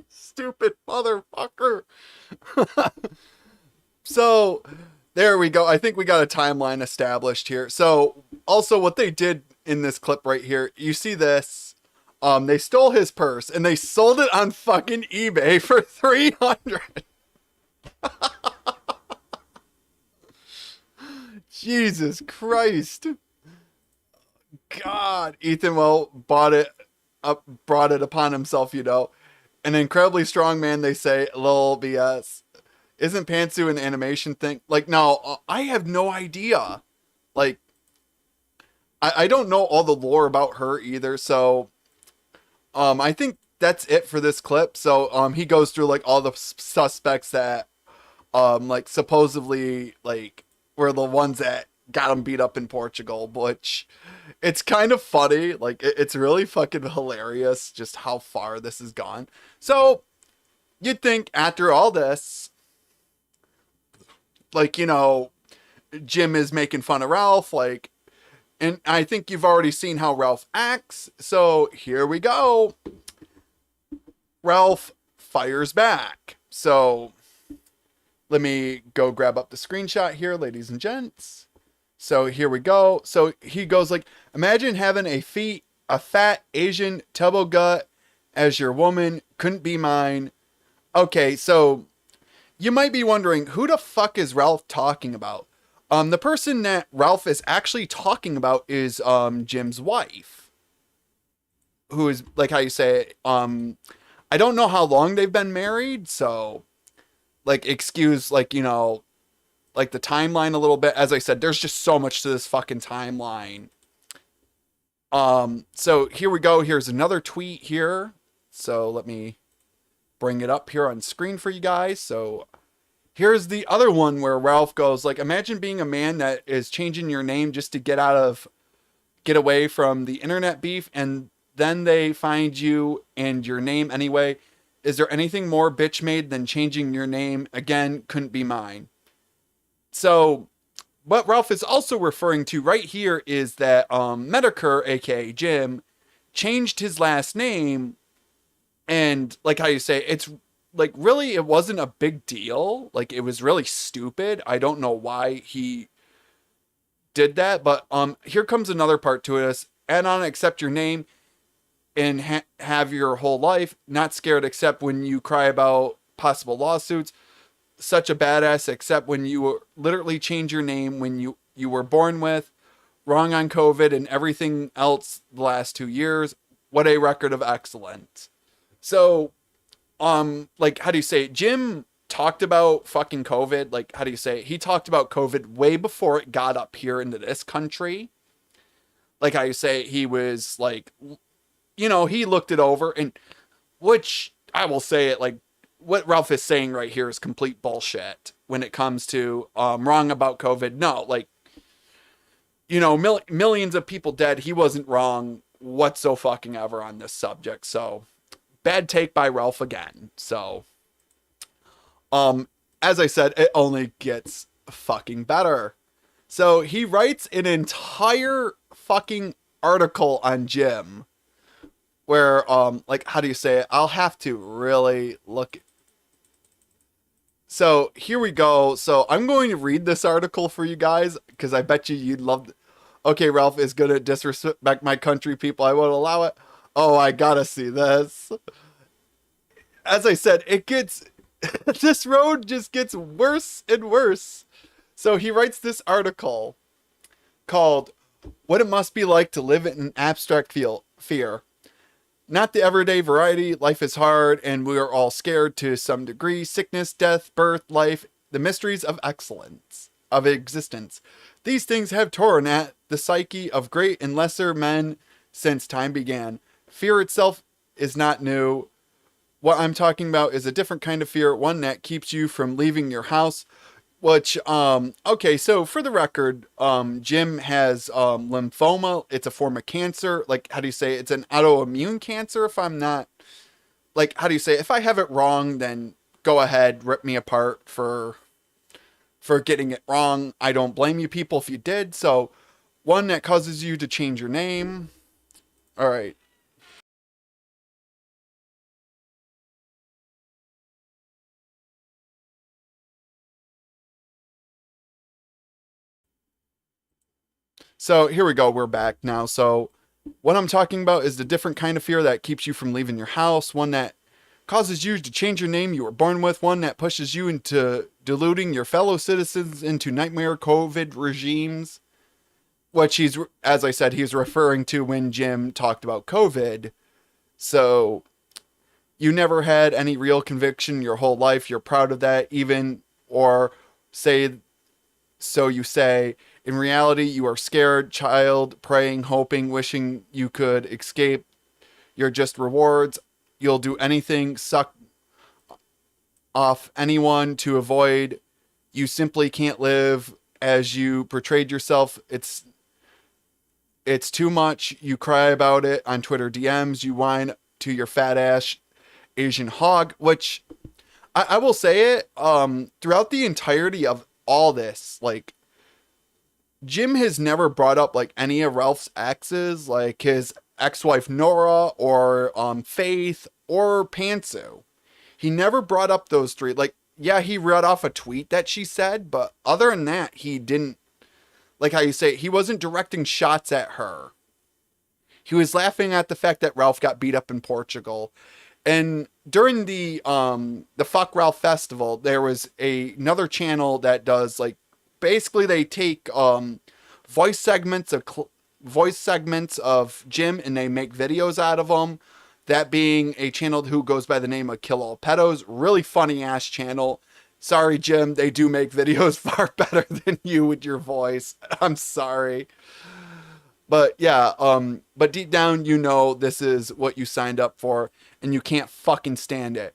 Speaker 5: Stupid motherfucker. So, there we go. I think we got a timeline established here. So, also what they did in this clip right here, you see this. They stole his purse and they sold it on fucking eBay for $300. Jesus Christ. God, Ethan brought it upon himself, you know. An incredibly strong man, they say. Lol BS. Isn't Pantsu an animation thing? Like, no, I have no idea. Like, I don't know all the lore about her either. So, I think that's it for this clip. So, he goes through like all the suspects that, like supposedly like were the ones that got him beat up in Portugal, which it's kind of funny. Like, it's really fucking hilarious just how far this has gone. So, you'd think after all this, like, you know, Jim is making fun of Ralph, like, and I think you've already seen how Ralph acts. So, here we go. Ralph fires back. So, let me go grab up the screenshot here, ladies and gents. So here we go. So he goes like, imagine having a fat Asian tubbo gut as your woman. Couldn't be mine. Okay, so you might be wondering, who the fuck is Ralph talking about? The person that Ralph is actually talking about is Jim's wife. Who is, like how you say, I don't know how long they've been married, so like excuse, like, you know, like the timeline a little bit. As I said, there's just so much to this fucking timeline. So here we go. Here's another tweet here. So let me bring it up here on screen for you guys. So here's the other one where Ralph goes like, imagine being a man that is changing your name just to get away from the internet beef, and then they find you and your name anyway. Is there anything more bitch made than changing your name? Again, couldn't be mine. So, what Ralph is also referring to right here is that Medicare, aka Jim, changed his last name, and like how you say, it's like really it wasn't a big deal. Like it was really stupid. I don't know why he did that, but here comes another part to it. Add on, accept your name, and have your whole life. Not scared except when you cry about possible lawsuits. Such a badass, except when you literally change your name when you were born with. Wrong on COVID and everything else the last 2 years. What a record of excellence. So, like, how do you say it? Jim talked about fucking COVID. Like, how do you say it? He talked about COVID way before it got up here into this country. Like how you say it, he was like, you know, he looked it over, and which I will say it, like, what Ralph is saying right here is complete bullshit when it comes to wrong about COVID. No, like, you know, millions of people dead. He wasn't wrong whatsoever on this subject. So bad take by Ralph again. So, as I said, it only gets fucking better. So he writes an entire fucking article on Jim where, like, how do you say it? I'll have to really look. So here we go. So I'm going to read this article for you guys because I bet you'd love it. Okay, Ralph is going to disrespect my country people. I won't allow it. Oh, I gotta see this. As I said, this road just gets worse and worse. So he writes this article called "What It Must Be Like to Live in an Abstract Fear." Not the everyday variety. Life is hard, and we are all scared to some degree. Sickness, death, birth, life, the mysteries of existence. These things have torn at the psyche of great and lesser men since time began. Fear itself is not new. What I'm talking about is a different kind of fear, one that keeps you from leaving your house. Which, okay, so for the record, Jim has lymphoma. It's a form of cancer. Like, how do you say it? It's an autoimmune cancer, if I'm not, like, how do you say it? If I have it wrong, then go ahead, rip me apart for getting it wrong. I don't blame you people if you did. So, one that causes you to change your name. All right. So here we go. We're back now. So what I'm talking about is the different kind of fear that keeps you from leaving your house. One that causes you to change your name you were born with. One that pushes you into deluding your fellow citizens into nightmare COVID regimes. Which he's, as I said, he's referring to when Jim talked about COVID. So you never had any real conviction your whole life. You're proud of that even, or say, so you say, in reality, you are scared, child, praying, hoping, wishing you could escape. You're just rewards. You'll do anything, suck off anyone to avoid. You simply can't live as you portrayed yourself. It's too much. You cry about it on Twitter DMs. You whine to your fat ass Asian hog, which I will say it, throughout the entirety of all this, like, Jim has never brought up like any of Ralph's exes, like his ex-wife Nora or Faith or Pantsu. He never brought up those three. Like, yeah, he read off a tweet that she said, but other than that, he didn't, like how you say, he wasn't directing shots at her. He was laughing at the fact that Ralph got beat up in Portugal. And during the Fuck Ralph Festival, there was another channel that does like, basically they take voice segments of Jim and they make videos out of them. That being a channel who goes by the name of Kill All Pedos. Really funny ass channel. Sorry, Jim, they do make videos far better than you with your voice. I'm sorry. But yeah, but deep down, you know this is what you signed up for and you can't fucking stand it.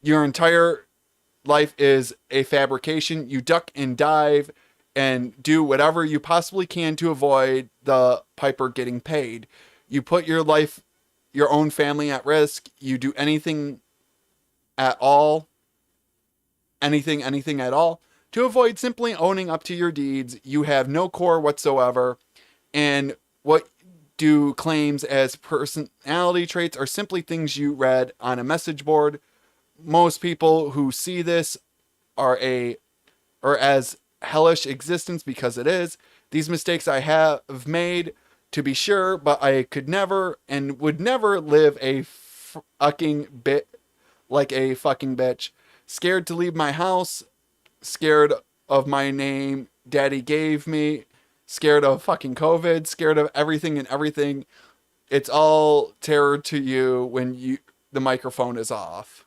Speaker 5: Your entire life is a fabrication. You duck and dive and do whatever you possibly can to avoid the piper getting paid. You put your life, your own family at risk. You do anything at all, anything at all, to avoid simply owning up to your deeds. You have no core whatsoever. And what do claims as personality traits are simply things you read on a message board. Most people who see this are as hellish existence, because it is. These mistakes I have made, to be sure, but I could never and would never live a fucking bit like a fucking bitch. Scared to leave my house, scared of my name daddy gave me, scared of fucking COVID, scared of everything and everything. It's all terror to you when the microphone is off.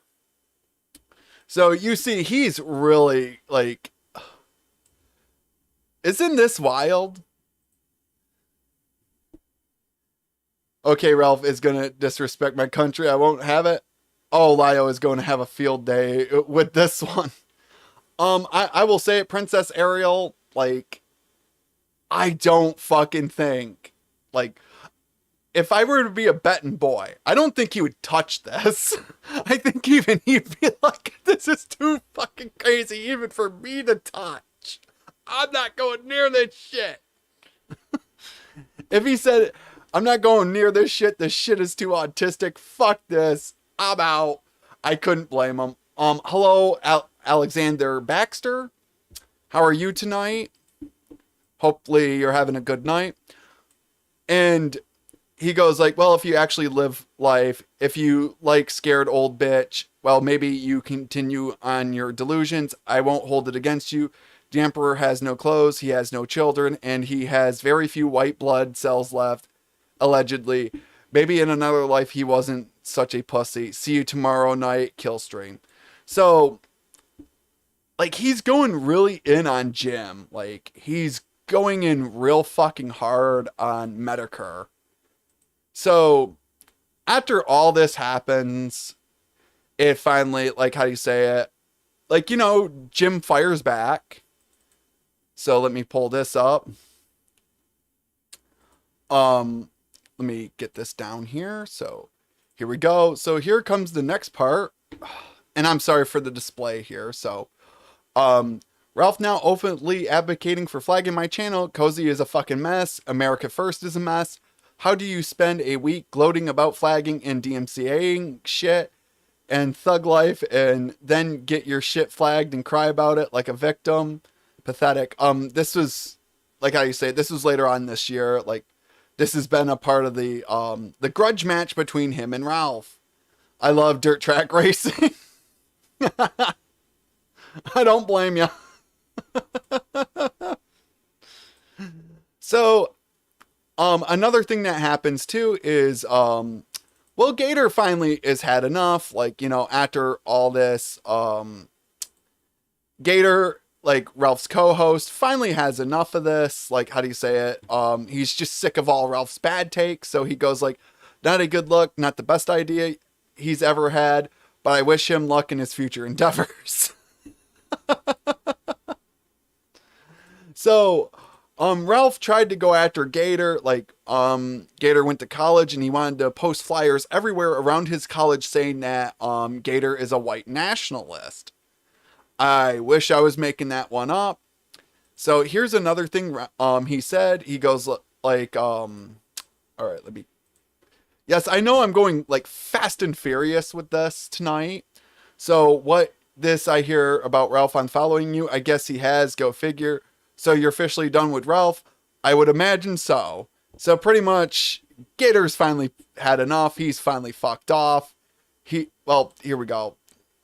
Speaker 5: So you see, he's really like, isn't this wild? Okay, Ralph is going to disrespect my country. I won't have it. Oh, Lio is going to have a field day with this one. I will say it, Princess Ariel, like, I don't fucking think, like, if I were to be a betting boy, I don't think he would touch this. I think even he'd be like, this is too fucking crazy even for me to touch. I'm not going near this shit. If he said, I'm not going near this shit is too autistic, fuck this, I'm out, I couldn't blame him. Hello, Alexander Baxter. How are you tonight? Hopefully you're having a good night. And he goes like, well, if you actually live life, if you like scared old bitch, well, maybe you continue on your delusions. I won't hold it against you. The Emperor has no clothes, he has no children, and he has very few white blood cells left, allegedly. Maybe in another life he wasn't such a pussy. See you tomorrow night, kill stream. So, like, he's going really in on Jim. Like, he's going in real fucking hard on Medicare. So, after all this happens, it finally, like, how do you say it? Like, you know, Jim fires back. So let me pull this up. Let me get this down here. So here we go. So here comes the next part. And I'm sorry for the display here. So, Ralph now openly advocating for flagging my channel. Cozy is a fucking mess. America First is a mess. How do you spend a week gloating about flagging and DMCAing shit and thug life and then get your shit flagged and cry about it like a victim? Pathetic. This was, like how you say, this was later on this year. Like, this has been a part of the grudge match between him and Ralph. I love dirt track racing. I don't blame you. So, another thing that happens too is, well, Gator finally has had enough. Like, you know, after all this, Gator, like Ralph's co-host, finally has enough of this. Like, how do you say it? He's just sick of all Ralph's bad takes. So he goes like, not a good look, not the best idea he's ever had, but I wish him luck in his future endeavors. So, Ralph tried to go after Gator. Like, Gator went to college and he wanted to post flyers everywhere around his college saying that, Gator is a white nationalist. I wish I was making that one up. So here's another thing he said. He goes like, all right, yes, I know I'm going like fast and furious with this tonight. So what this I hear about Ralph on following you, I guess he has, go figure. So you're officially done with Ralph? I would imagine so. So pretty much Gator's finally had enough. He's finally fucked off. Well, here we go.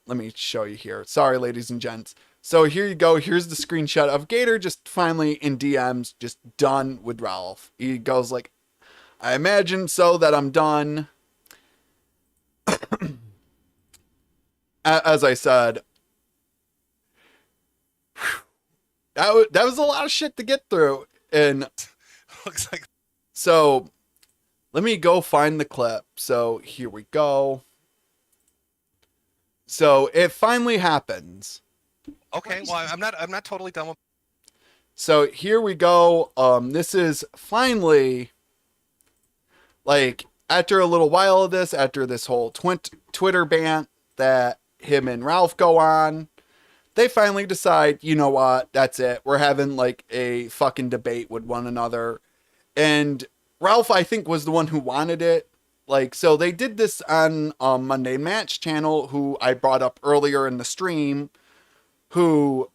Speaker 5: Let me show you here. Sorry, ladies and gents. So here you go. Here's the screenshot of Gator just finally in DMs, just done with Ralph. He goes like, I imagine so that I'm done. As I said, that was a lot of shit to get through. And
Speaker 2: looks like,
Speaker 5: so let me go find the clip. So here we go. So it finally happens.
Speaker 2: Okay, well, I'm not totally done with.
Speaker 5: So here we go. This is finally, like, after a little while of this, after this whole Twitter ban that him and Ralph go on, they finally decide, you know what, that's it. We're having like a fucking debate with one another. And Ralph, I think, was the one who wanted it. Like, so they did this on Mundane Matt's channel, who I brought up earlier in the stream, who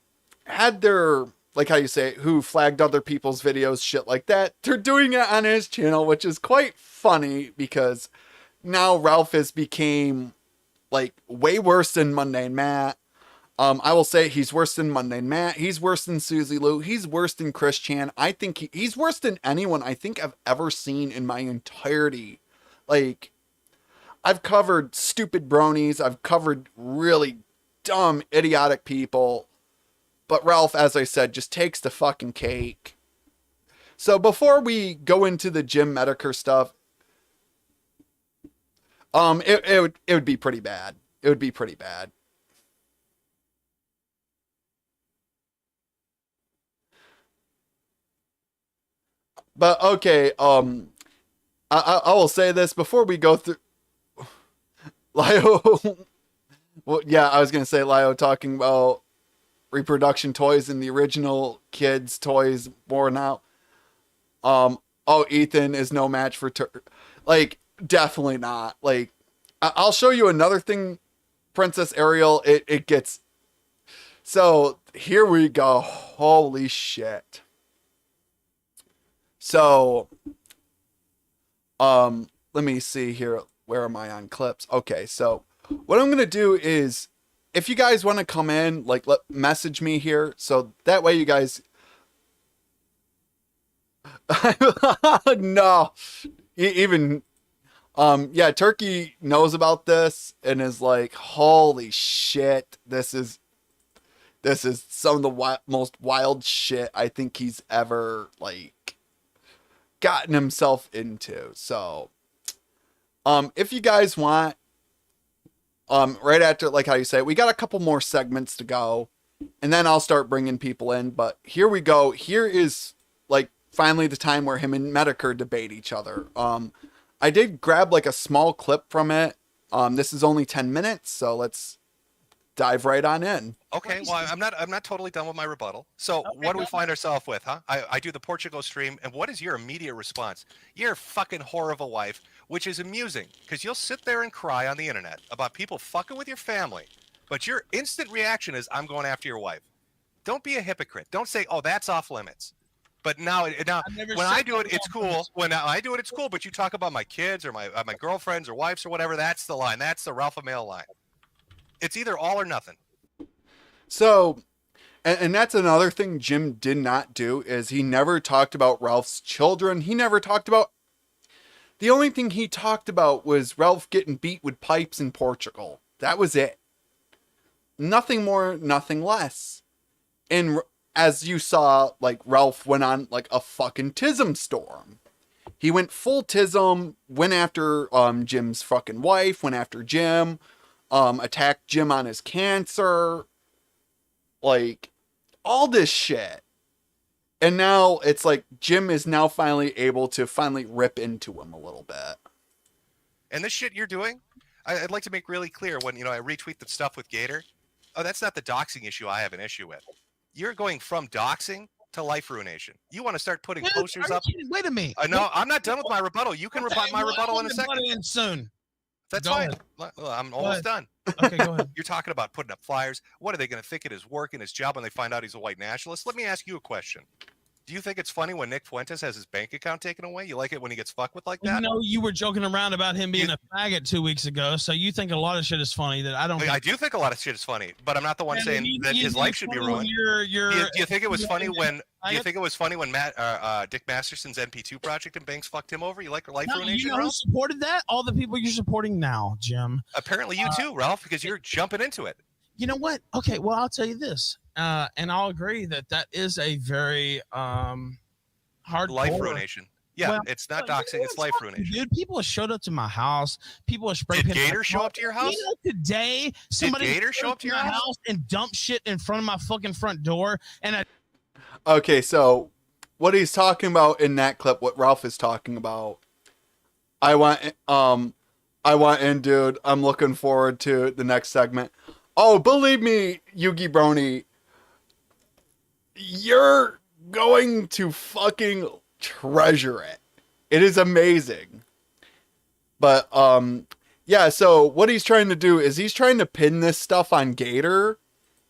Speaker 5: had their, like how you say it, who flagged other people's videos, shit like that. They're doing it on his channel, which is quite funny because now Ralph has became like way worse than Mundane Matt. I will say he's worse than Mundane Matt. He's worse than Susie Lou. He's worse than Chris Chan. I think he's worse than anyone I think I've ever seen in my entirety. Like, I've covered stupid bronies. I've covered really dumb, idiotic people. But Ralph, as I said, just takes the fucking cake. So before we go into the Jim Medicare stuff, it would be pretty bad. It would be pretty bad. But okay, I will say this before we go through. Lio, well, yeah, I was gonna say Lio talking about reproduction toys and the original kids' toys more now. Oh, Ethan is no match for like, definitely not. Like, I'll show you another thing, Princess Ariel. It gets. So here we go. Holy shit. So, let me see here. Where am I on clips? Okay, so what I'm gonna do is, if you guys want to come in, like, message me here, so that way you guys. No, even, yeah, Turkey knows about this and is like, holy shit, this is some of the most wild shit I think he's ever, like, gotten himself into. So, if you guys want, right after, like how you say, we got a couple more segments to go, and then I'll start bringing people in, but here we go. Here is, like, finally the time where him and Medicare debate each other. I did grab, like, a small clip from it. This is only 10 minutes, so let's dive right on in.
Speaker 2: Okay, well, I'm not totally done with my rebuttal. So what do we find ourselves with, huh? I do the Portugal stream, and what is your immediate response? You're a fucking whore of a wife, which is amusing, because you'll sit there and cry on the internet about people fucking with your family, but your instant reaction is, I'm going after your wife. Don't be a hypocrite. Don't say, oh, that's off limits. But now when I do it, it's cool. When I do it, it's cool. But you talk about my kids or my girlfriends or wives or whatever, that's the line. That's the Ralph Mail line. It's either all or nothing.
Speaker 5: So, and that's another thing Jim did not do, is he never talked about Ralph's children. He never talked about, the only thing he talked about was Ralph getting beat with pipes in Portugal. That was it. Nothing more, nothing less. And as you saw, like, Ralph went on, like, a fucking tism storm. He went full tism, went after Jim's fucking wife, went after Jim, attacked Jim on his cancer, like, all this shit. And now it's like Jim is now finally able to rip into him a little bit.
Speaker 2: And this shit you're doing, I'd like to make really clear when, I retweet the stuff with Gator. Oh, that's not the doxing issue I have an issue with. You're going from doxing to life ruination. You want to start putting posters up?
Speaker 3: Wait a minute.
Speaker 2: No, I'm not done with my rebuttal. You can rebut my rebuttal in a second.
Speaker 3: In soon.
Speaker 2: That's
Speaker 3: Go
Speaker 2: fine.
Speaker 3: ahead.
Speaker 2: I'm almost done.
Speaker 3: Okay, go ahead.
Speaker 2: You're talking about putting up flyers. What are they going to think it is work in his job when they find out he's a white nationalist? Let me ask you a question. Do you think it's funny when Nick Fuentes has his bank account taken away? You like it when he gets fucked with like that?
Speaker 3: You were joking around about him being a faggot 2 weeks ago, so you think a lot of shit is funny that I don't.
Speaker 2: I do think a lot of shit is funny, but I'm not the one saying that his life should be ruined. Do you think it was funny when? Do you think it was funny when Dick Masterson's NP2 project and banks fucked him over? You like life ruination,
Speaker 3: Ralph? Who supported that? All the people you're supporting now, Jim.
Speaker 2: Apparently you too, Ralph, because you're jumping into it.
Speaker 3: You know what? Okay, well I'll tell you this, and I'll agree that is a very hard
Speaker 2: life ruination. Yeah, well, it's not doxing, it's life ruination.
Speaker 3: Dude, people have showed up to my house. People have sprayed.
Speaker 2: Did Gator show up to your house?
Speaker 3: Today, somebody
Speaker 2: did Gator show up to your house
Speaker 3: and dump shit in front of my fucking front door? And
Speaker 5: okay, so what he's talking about in that clip, what Ralph is talking about, I want in, dude. I'm looking forward to the next segment. Oh, believe me, Yugi Brony, you're going to fucking treasure it. It is amazing. But yeah, so what he's trying to do is he's trying to pin this stuff on Gator,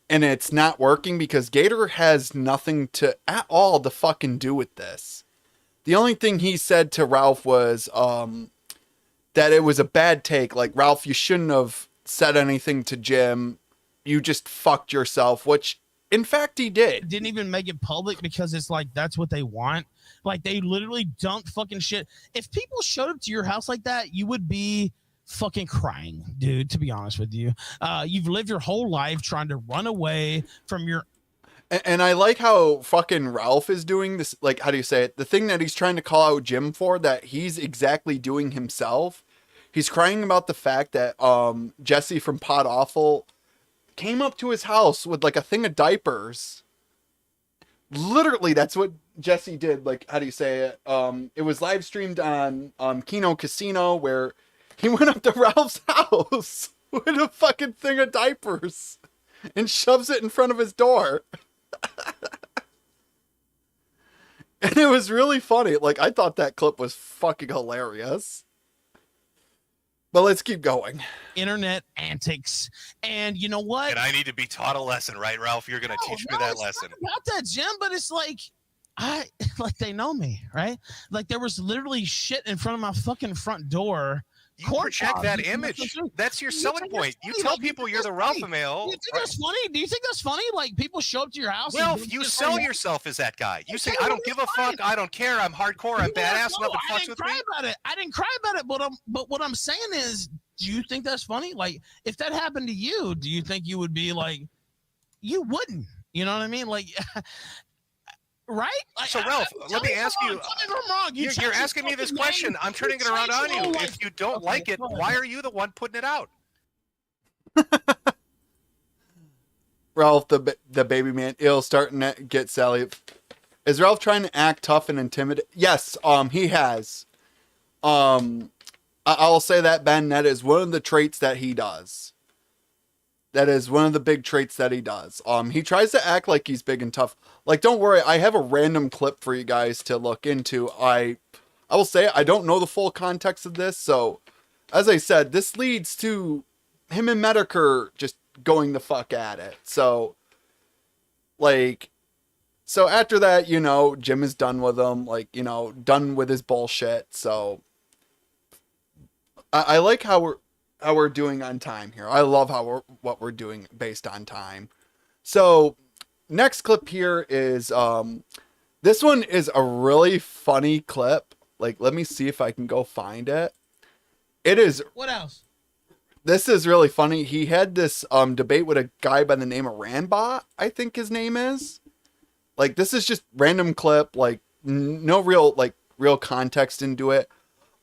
Speaker 5: and it's not working because Gator has nothing to at all to fucking do with this. The only thing he said to Ralph was that it was a bad take. Like, Ralph, you shouldn't have said anything to Jim. You just fucked yourself, which in fact he did.
Speaker 3: Didn't even make it public because it's like that's what they want. Like, they literally dumped fucking shit. If people showed up to your house like that, you would be fucking crying, dude, to be honest with you. You've lived your whole life trying to run away from your...
Speaker 5: And I like how fucking Ralph is doing this. Like, how do you say it? The thing that he's trying to call out Jim for, that he's exactly doing himself. He's crying about the fact that Jesse from Pod Awful came up to his house with like a thing of diapers. Literally, that's what Jesse did. Like, how do you say it? It was live streamed on Kino Casino, where he went up to Ralph's house with a fucking thing of diapers and shoves it in front of his door. And it was really funny. Like, I thought that clip was fucking hilarious. But let's keep going.
Speaker 3: Internet antics. And you know what?
Speaker 2: And I need to be taught a lesson, right, Ralph? You're going to teach me that lesson.
Speaker 3: Not about that, Jim, but it's like, like they know me, right? Like, there was literally shit in front of my fucking front door
Speaker 2: You project that image. That's your selling point. You tell people you're the Ralph male.
Speaker 3: Do you think that's funny? Do you think that's funny? Like people show up to your house.
Speaker 2: Well, you sell yourself as that guy. You say, I don't give a fuck. I don't care. I'm hardcore. I'm badass. Nothing fucks with me.
Speaker 3: I didn't cry about it, but what I'm saying is, do you think that's funny? Like, if that happened to you, do you think you would be like, you wouldn't? You know what I mean? Like, right? Like,
Speaker 2: so, Ralph, let me ask you.
Speaker 3: I'm wrong.
Speaker 2: You're asking me this question. I'm turning it around on you. If you don't like it, why are you the one putting it out?
Speaker 5: Ralph, the baby man, ill starting to get Sally. Is Ralph trying to act tough and intimidate? Yes, he has. I'll say that, Ben, that is one of the traits that he does. That is one of the big traits that he does. He tries to act like he's big and tough. Like, don't worry, I have a random clip for you guys to look into. I will say I don't know the full context of this, so as I said, this leads to him and Medicare just going the fuck at it. So, like, so after that, you know, Jim is done with him, like, you know, done with his bullshit. So I like how we're doing on time here. I love what we're doing based on time. So next clip here is this one is a really funny clip. Like, let me see if I can go find it. It is.
Speaker 3: What else?
Speaker 5: This is really funny. He had this debate with a guy by the name of Ranbot, I think his name is. Like, this is just random clip, like no real context into it.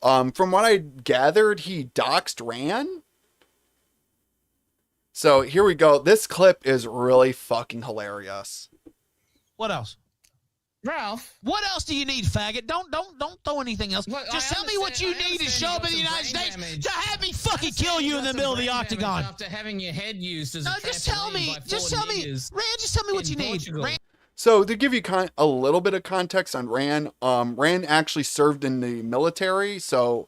Speaker 5: From what I gathered, he doxed Ran. So here we go. This clip is really fucking hilarious.
Speaker 3: What else?
Speaker 13: Ralph,
Speaker 3: what else do you need, faggot? Don't throw anything else.
Speaker 13: Look,
Speaker 3: just tell me what you need to show up in the United States to have me fucking kill you in the middle of the octagon.
Speaker 13: After having your head used as
Speaker 3: just tell me, Rand, just tell me what you need. Rand.
Speaker 5: So to give you a little bit of context on Ran, Ran actually served in the military. So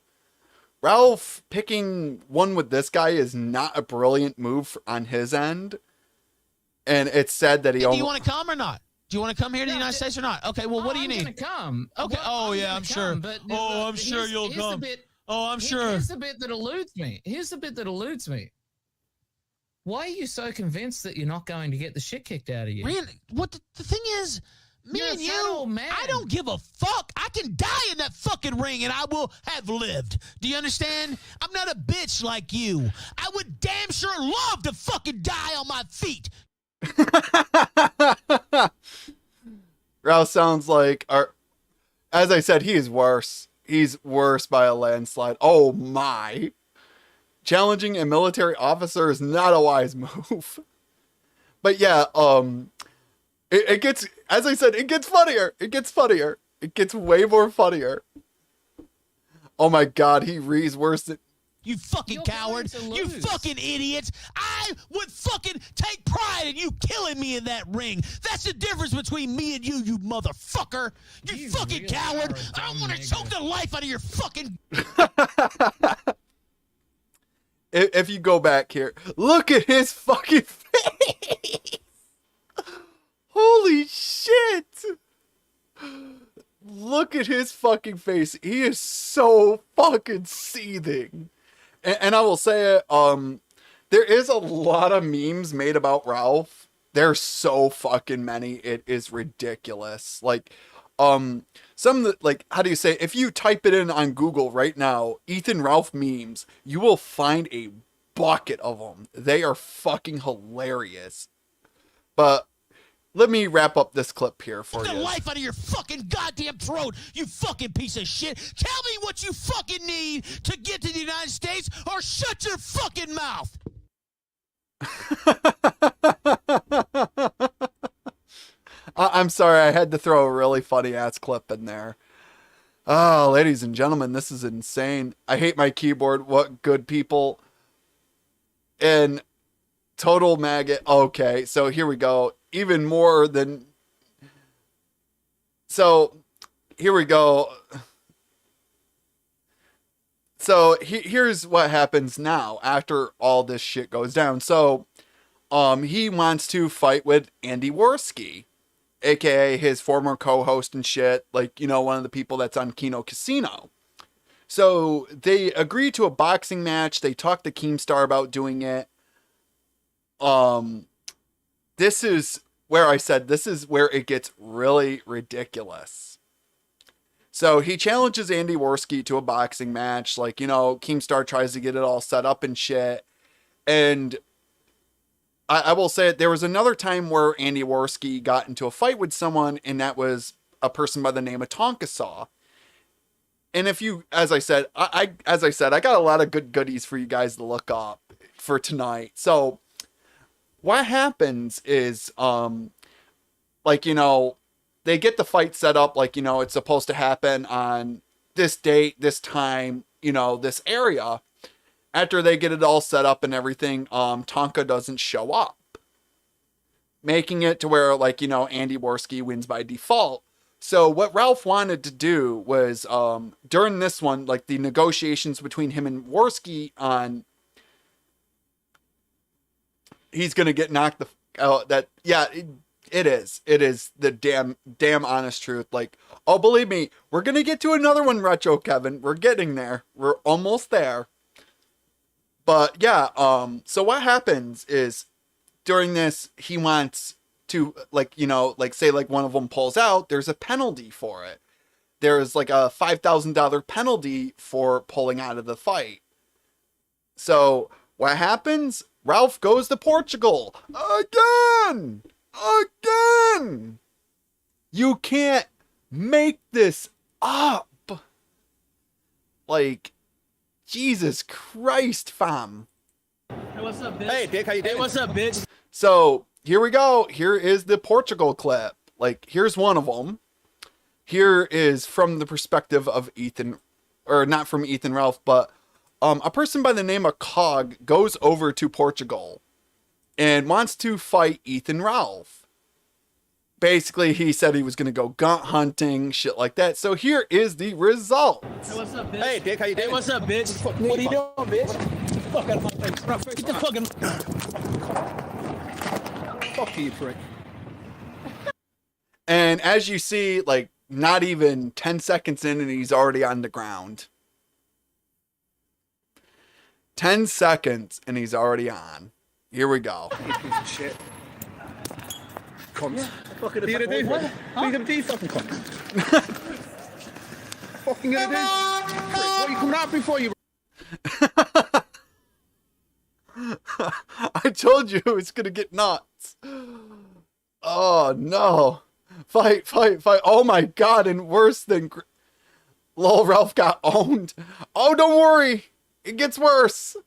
Speaker 5: Ralph picking one with this guy is not a brilliant move on his end. And it's said that he.
Speaker 3: Do you want to come or not? Do you want to come here to the United States or not? Okay, well, what do you need?
Speaker 13: I'm going to come.
Speaker 3: Okay.
Speaker 13: Well,
Speaker 3: I'm sure.
Speaker 13: But,
Speaker 3: I'm sure you'll come. I'm sure.
Speaker 13: Here's the bit that eludes me. Why are you so convinced that you're not going to get the shit kicked out of you?
Speaker 3: Rand, what the thing is, me and you, I don't give a fuck. I can die in that fucking ring and I will have lived. Do you understand? I'm not a bitch like you. I would damn sure love to fucking die on my feet.
Speaker 5: Ralph sounds like as I said, he is worse. He's worse by a landslide. Oh my. Challenging a military officer is not a wise move. But yeah, it gets, as I said, it gets funnier. It gets funnier. It gets way more funnier. Oh my god, he reads worse than...
Speaker 3: You fucking coward. You fucking idiots. I would fucking take pride in you killing me in that ring. That's the difference between me and you motherfucker. You fucking really coward. I want to choke the life out of your fucking...
Speaker 5: If you go back here, look at his fucking face. Holy shit. Look at his fucking face. He is so fucking seething. And I will say it, there is a lot of memes made about Ralph. There's so fucking many. It is ridiculous. Like, some of the, like, how do you say, if you type it in on Google right now, Ethan Ralph memes, you will find a bucket of them. They are fucking hilarious. But let me wrap up this clip here for you.
Speaker 3: The life out of your fucking goddamn throat, you fucking piece of shit. Tell me what you fucking need to get to the United States or shut your fucking mouth.
Speaker 5: I'm sorry, I had to throw a really funny ass clip in there. Oh, ladies and gentlemen, this is insane. I hate my keyboard. What good people. And total maggot. Okay, so here we go. Even more than... So, here we go. So, here's what happens now after all this shit goes down. So, he wants to fight with Andy Worski, aka his former co-host and shit. Like, you know, one of the people that's on Kino Casino. So they agree to a boxing match. They talk to Keemstar about doing it. This is where I said this is where it gets really ridiculous. So he challenges Andy Worski to a boxing match. Like, you know, Keemstar tries to get it all set up and shit. And I will say it, there was another time where Andy Worski got into a fight with someone, and that was a person by the name of Tonka Saw. And if you, as I said, I got a lot of good goodies for you guys to look up for tonight. So what happens is, like, you know, they get the fight set up, like, you know, it's supposed to happen on this date, this time, you know, this area. After they get it all set up and everything, Tonka doesn't show up, making it to where, like, you know, Andy Worski wins by default. So what Ralph wanted to do was, during this one, like the negotiations between him and Worski on, he's going to get knocked the out. That, yeah, it is the damn honest truth. Like, oh, believe me, we're going to get to another one, Retro Kevin. We're getting there. We're almost there. But yeah, so what happens is during this, he wants to, like, you know, like, say, like, one of them pulls out, there's a penalty for it. There's like a $5,000 penalty for pulling out of the fight. So what happens? Ralph goes to Portugal again. You can't make this up. Like, Jesus Christ, fam.
Speaker 1: Hey, what's up, bitch?
Speaker 15: Hey, Dick, how you doing?
Speaker 1: Hey, what's up, bitch?
Speaker 5: So here we go. Here is the Portugal clip. Like, here's one of them. Here is from the perspective of Ethan, or not from Ethan Ralph, but a person by the name of Cog goes over to Portugal and wants to fight Ethan Ralph. Basically, he said he was going to go gunt hunting, shit like that. So here is the result.
Speaker 1: Hey, what's up, bitch?
Speaker 15: Hey, Dick, how you doing?
Speaker 1: Hey, what's up, bitch?
Speaker 15: What are you doing, bitch?
Speaker 1: Fuck out of my face. Get the fucking...
Speaker 15: Fuck you, prick.
Speaker 5: And as you see, like, not even 10 seconds in and he's already on the ground. 10 seconds and he's already on. Here we go.
Speaker 15: You piece of shit. Cunt. Yeah, what are you gonna do? What are you gonna do, fucking cunt? Fucking gonna do? What are you coming out before you?
Speaker 5: I told you it's gonna get nuts. Oh no. Fight. Oh my god, and worse than lol, Ralph got owned. Oh, don't worry. It gets worse.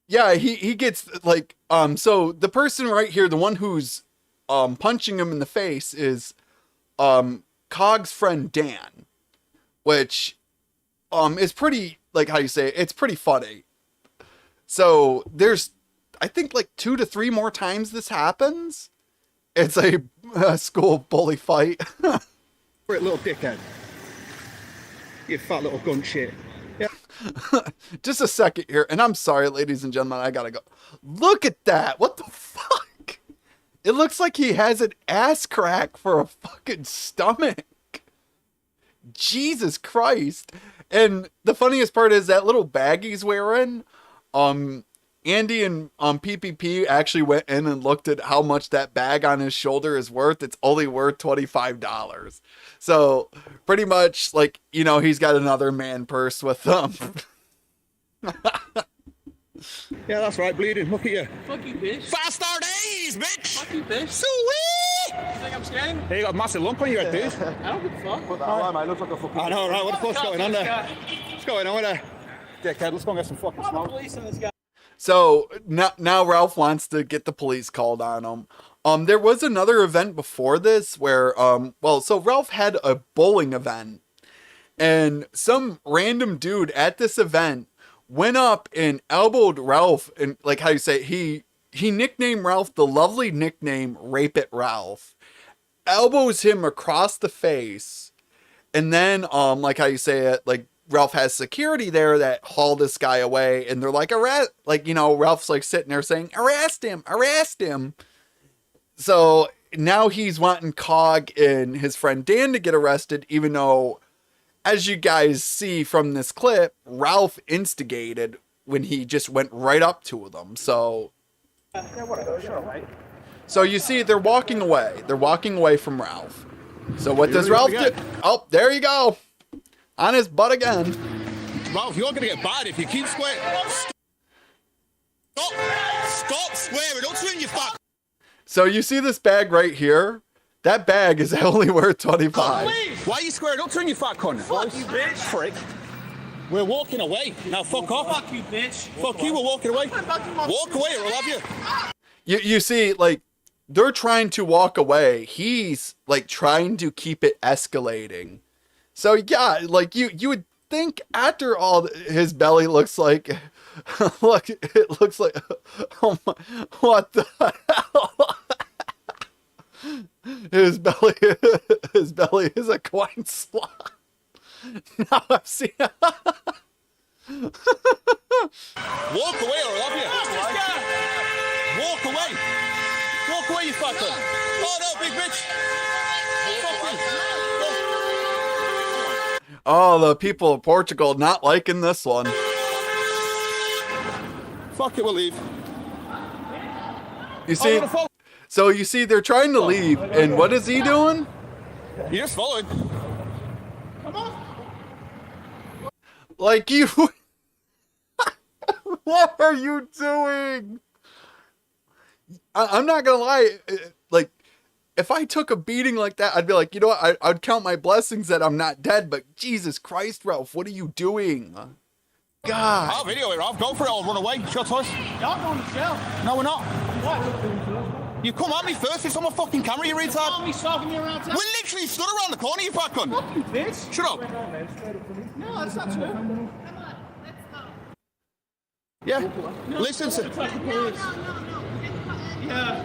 Speaker 5: Yeah, he gets, like, so the person right here, the one who's punching him in the face is Cog's friend Dan, which is pretty, like, how you say it, it's pretty funny. So there's, I think, like 2 to 3 more times this happens. It's a school bully fight.
Speaker 15: For a little dickhead. You fat little gun shit. Yeah.
Speaker 5: Just a second here, and I'm sorry, ladies and gentlemen, I gotta go. Look at that. What the fuck? It looks like he has an ass crack for a fucking stomach. Jesus Christ. And the funniest part is that little bag he's wearing, Andy and PPP actually went in and looked at how much that bag on his shoulder is worth. It's only worth $25. So pretty much, like, you know, he's got another man purse with him.
Speaker 15: Yeah, that's right, bleeding. Look at you.
Speaker 1: Fuck you, bitch.
Speaker 15: Fast star days, bitch.
Speaker 1: Fuck you, bitch.
Speaker 15: Sweet.
Speaker 1: You think I'm scared?
Speaker 15: Hey, you got a massive lump on your head, dude.
Speaker 1: I don't give a fuck.
Speaker 15: Put that on, mate. Looks like a fucking... I know, right? What the fuck's going on there? What's going on with there? Dickhead, let's go and get some fucking smoke.
Speaker 1: Police on this guy.
Speaker 5: So now Ralph wants to get the police called on him. There was another event before this where, so Ralph had a bowling event, and some random dude at this event went up and elbowed Ralph, and, like, how you say it, he nicknamed Ralph the lovely nickname Rape It Ralph, elbows him across the face, and then, like how you say it, like, Ralph has security there that haul this guy away, and they're like, like, you know, Ralph's like sitting there saying, arrest him. So now he's wanting Cog and his friend Dan to get arrested, even though as you guys see from this clip, Ralph instigated when he just went right up to them. So you see they're walking away. They're walking away from Ralph. So what does Ralph do? Oh, there you go. On his butt again.
Speaker 15: Ralph, you're going to get bad if you keep swearing. Stop swearing. Don't swear in your fuck.
Speaker 5: So you see this bag right here? That bag is only worth 25.
Speaker 15: Why are you swearing? Don't turn your fat cunt.
Speaker 16: Fuck you, bitch.
Speaker 15: Frick. We're walking away. Now fuck off.
Speaker 16: Fuck you, bitch.
Speaker 15: Fuck you, we're walking away. Walk away or I'll have you.
Speaker 5: You see, like, they're trying to walk away. He's, like, trying to keep it escalating. So, yeah, like, you would think after all, his belly looks like... Look, it looks like... Oh my... What the hell? His belly is a coin slot. Now I've seen.
Speaker 15: Walk away or I'll have you. Walk away. Walk away, you fucker. Oh no, big bitch.
Speaker 5: Oh, the people of Portugal not liking this one.
Speaker 15: Fuck it, we'll leave.
Speaker 5: You see? So you see, they're trying to leave, and what is he doing?
Speaker 15: You're just following.
Speaker 16: Come on.
Speaker 5: Like you... What are you doing? I'm not gonna lie, like, if I took a beating like that, I'd be like, you know what, I'd count my blessings that I'm not dead, but Jesus Christ, Ralph, what are you doing? God.
Speaker 15: I'll video it, Ralph. Go for it, I'll run away. Shut us.
Speaker 16: Y'all going to jail.
Speaker 15: No, we're not.
Speaker 16: What?
Speaker 15: You come at me first, it's on my fucking camera, you retard.
Speaker 16: Oh, me stalking me around town?
Speaker 15: We literally stood around the corner, you fat cunt.
Speaker 16: Fuck you, bitch.
Speaker 15: Shut up.
Speaker 16: No, that's not true. Come on, let's go.
Speaker 15: Yeah, listen to...
Speaker 16: Yeah.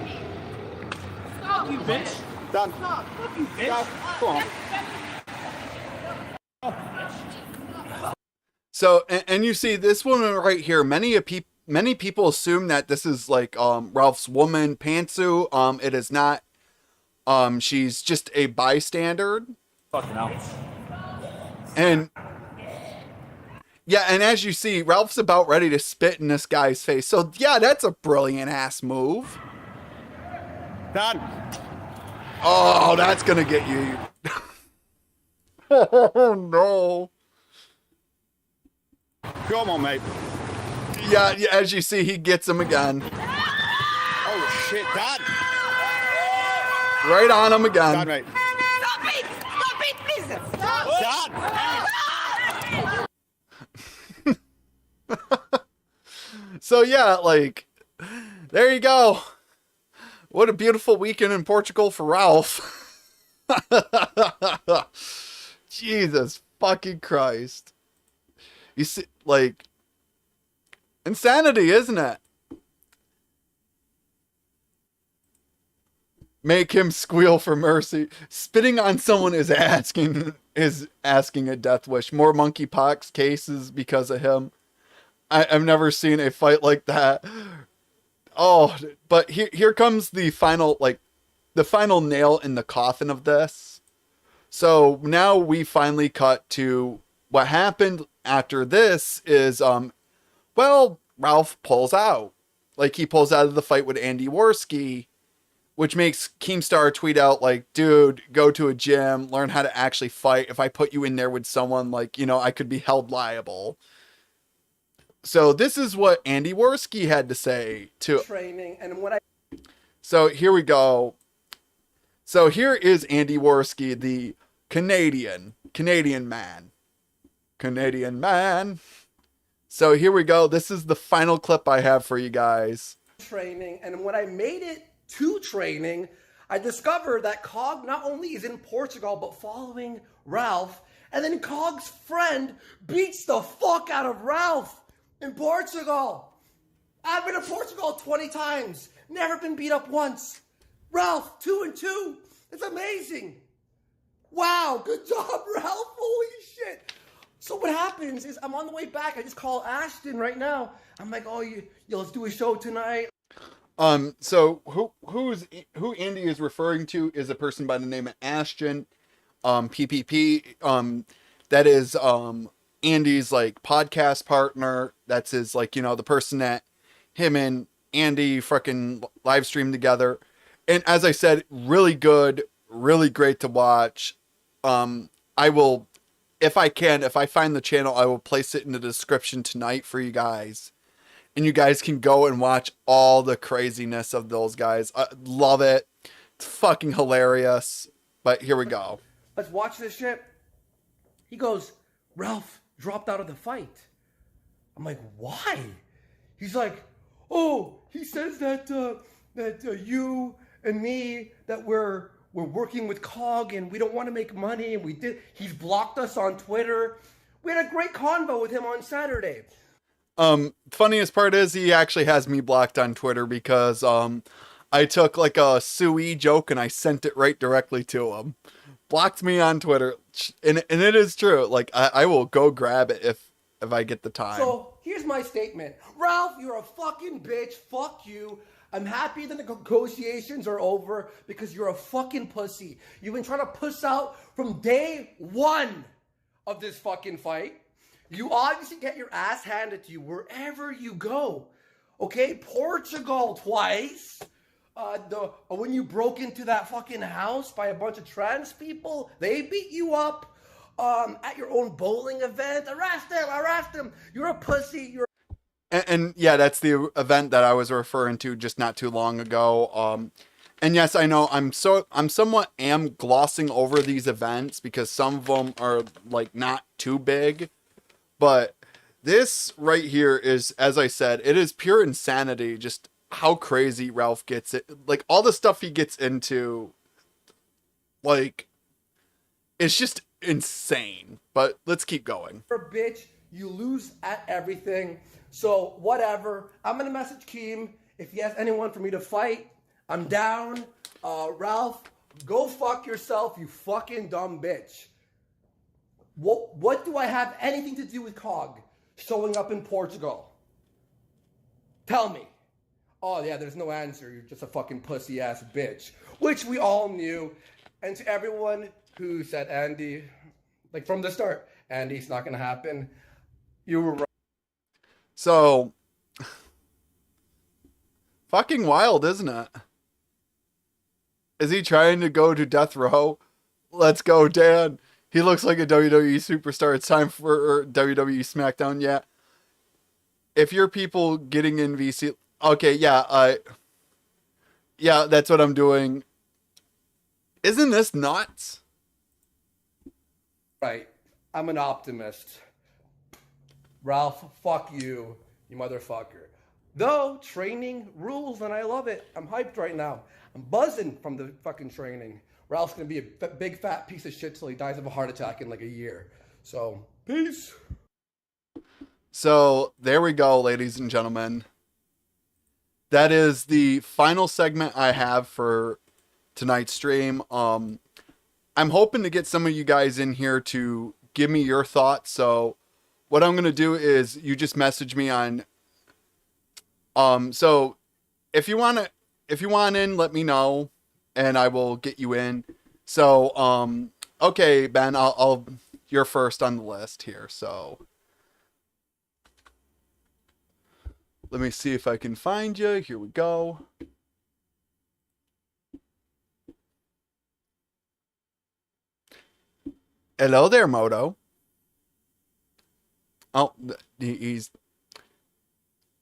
Speaker 16: Fuck you, bitch.
Speaker 15: Done.
Speaker 16: Stop. Fuck you, bitch.
Speaker 15: Go on.
Speaker 5: So, and you see this woman right here, many people assume that this is like Ralph's woman, Pantsu. It is not. She's just a bystander.
Speaker 15: Fucking hell.
Speaker 5: And yeah, and as you see, Ralph's about ready to spit in this guy's face. So yeah, that's a brilliant ass move.
Speaker 15: Done.
Speaker 5: Oh, that's gonna get you. Oh no.
Speaker 15: Come on, mate.
Speaker 5: Yeah, as you see, he gets him again.
Speaker 15: Oh shit, Dad.
Speaker 5: Right on him again.
Speaker 15: Dad, mate.
Speaker 16: Stop it! Stop it, please! Stop!
Speaker 15: Dad!
Speaker 5: So yeah, like, there you go. What a beautiful weekend in Portugal for Ralph. Jesus fucking Christ. You see, like, insanity, isn't it? Make him squeal for mercy. Spitting on someone is asking a death wish. More monkeypox cases because of him. I've never seen a fight like that. Oh, but here comes the final, like, the final nail in the coffin of this. So now we finally cut to what happened after this is, well, Ralph pulls out. Like, he pulls out of the fight with Andy Worski, which makes Keemstar tweet out, like, dude, go to a gym, learn how to actually fight. If I put you in there with someone, like, you know, I could be held liable. So this is what Andy Worski had to say to
Speaker 4: training, and what I...
Speaker 5: So here we go. So here is Andy Worski, the Canadian man. Canadian man. So here we go. This is the final clip I have for you guys.
Speaker 4: Training, and when I made it to training, I discovered that Cog not only is in Portugal, but following Ralph, and then Cog's friend beats the fuck out of Ralph in Portugal. I've been to Portugal 20 times, never been beat up once. Ralph, 2-2. It's amazing. Wow, good job, Ralph. Holy shit. So what happens is I'm on the way back. I just call Ashton right now. I'm like, oh, let's do a show tonight.
Speaker 5: So who Andy is referring to is a person by the name of Ashton, PPP. that is Andy's like podcast partner. That's his like, you know, the person that him and Andy freaking live stream together. And as I said, really good, really great to watch. I will, if I find the channel, I will place it in the description tonight for you guys. And you guys can go and watch all the craziness of those guys. I love it. It's fucking hilarious. But here we go.
Speaker 4: Let's watch this shit. He goes, Ralph dropped out of the fight. I'm like, why? He's like, oh, he says that you and me, that we're working with COG and we don't want to make money, and he's blocked us on Twitter. We had a great convo with him on Saturday.
Speaker 5: Funniest part is he actually has me blocked on Twitter because I took like a Sui joke and I sent it right directly to him. Blocked me on Twitter, and it is true. Like I will go grab it if I get the time.
Speaker 4: So here's my statement. Ralph, you're a fucking bitch. Fuck you. I'm happy that the negotiations are over because you're a fucking pussy. You've been trying to puss out from day one of this fucking fight. You obviously get your ass handed to you wherever you go. Okay? Portugal twice. When you broke into that fucking house by a bunch of trans people, they beat you up. At your own bowling event. Arrest him. You're a pussy.
Speaker 5: And yeah, that's the event that I was referring to just not too long ago. And yes, I know I'm somewhat glossing over these events because some of them are like not too big, but this right here is, as I said, it is pure insanity. Just how crazy Ralph gets it. Like all the stuff he gets into, like, it's just insane. But let's keep going.
Speaker 4: You're a bitch. You lose at everything. So, whatever. I'm going to message Keem. If he has anyone for me to fight, I'm down. Ralph, go fuck yourself, you fucking dumb bitch. What do I have anything to do with COG showing up in Portugal? Tell me. Oh, yeah, there's no answer. You're just a fucking pussy-ass bitch. Which we all knew. And to everyone who said, Andy, like from the start, Andy, it's not going to happen. You were right.
Speaker 5: So, fucking wild, isn't it? Is he trying to go to death row? Let's go, Dan. He looks like a WWE superstar. It's time for WWE SmackDown. Yeah. If you're people getting in VC, okay, yeah, yeah, that's what I'm doing. Isn't this nuts?
Speaker 4: Right. I'm an optimist. Ralph, fuck you, you motherfucker. Though, training rules and I love it. I'm hyped right now. I'm buzzing from the fucking training. Ralph's gonna be a big fat piece of shit till he dies of a heart attack in like a year. So, peace.
Speaker 5: So, there we go, ladies and gentlemen. That is the final segment I have for tonight's stream. I'm hoping to get some of you guys in here to give me your thoughts. So, what I'm going to do is you just message me on, so if you want in, let me know and I will get you in. So, okay, Ben, you're first on the list here. So let me see if I can find you. Here we go. Hello there, Moto. Oh, he's...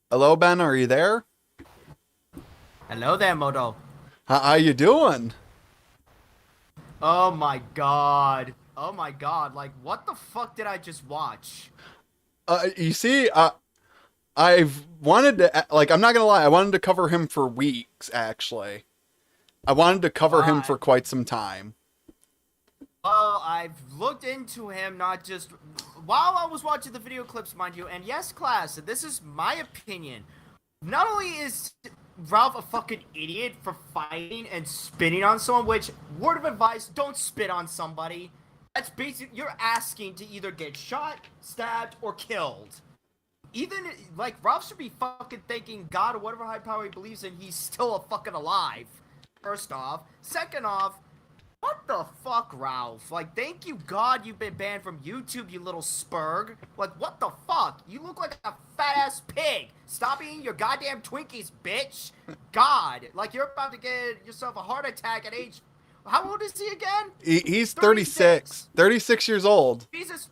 Speaker 5: Hello, Ben, are you there?
Speaker 17: Hello there, Moto.
Speaker 5: How you doing?
Speaker 17: Oh my god. Oh my god, like, what the fuck did I just watch?
Speaker 5: You see, I've wanted to, like, I'm not gonna lie, I wanted to cover him for weeks, actually. I wanted to cover him for quite some time.
Speaker 17: Well, I've looked into him, not just while I was watching the video clips, mind you, and yes, class, this is my opinion. Not only is Ralph a fucking idiot for fighting and spitting on someone, which, word of advice, don't spit on somebody. That's basically, you're asking to either get shot, stabbed, or killed. Even, like, Ralph should be fucking thanking God or whatever high power he believes in, he's still fucking alive. First off. Second off, What the fuck, Ralph? Like, thank you God you've been banned from YouTube, you little spurg. Like, what the fuck? You look like a fat-ass pig. Stop eating your goddamn Twinkies, bitch. God. Like, you're about to get yourself a heart attack at age... How old is he again?
Speaker 5: He's 36. 36 years old.
Speaker 17: Jesus.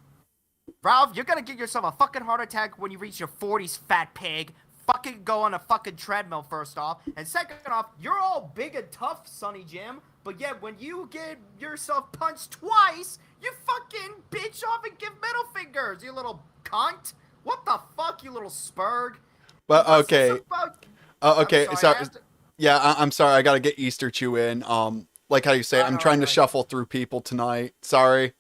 Speaker 17: Ralph, you're gonna get yourself a fucking heart attack when you reach your 40s, fat pig. Fucking go on a fucking treadmill, first off. And second off, you're all big and tough, Sonny Jim. But yet, when you get yourself punched twice, you fucking bitch off and give middle fingers, you little cunt. What the fuck, you little spurg?
Speaker 5: But okay. Okay,
Speaker 17: I'm
Speaker 5: sorry. Yeah, I'm sorry. I gotta get Easter Chew in. Like how you say, I'm trying to shuffle through people tonight. Sorry.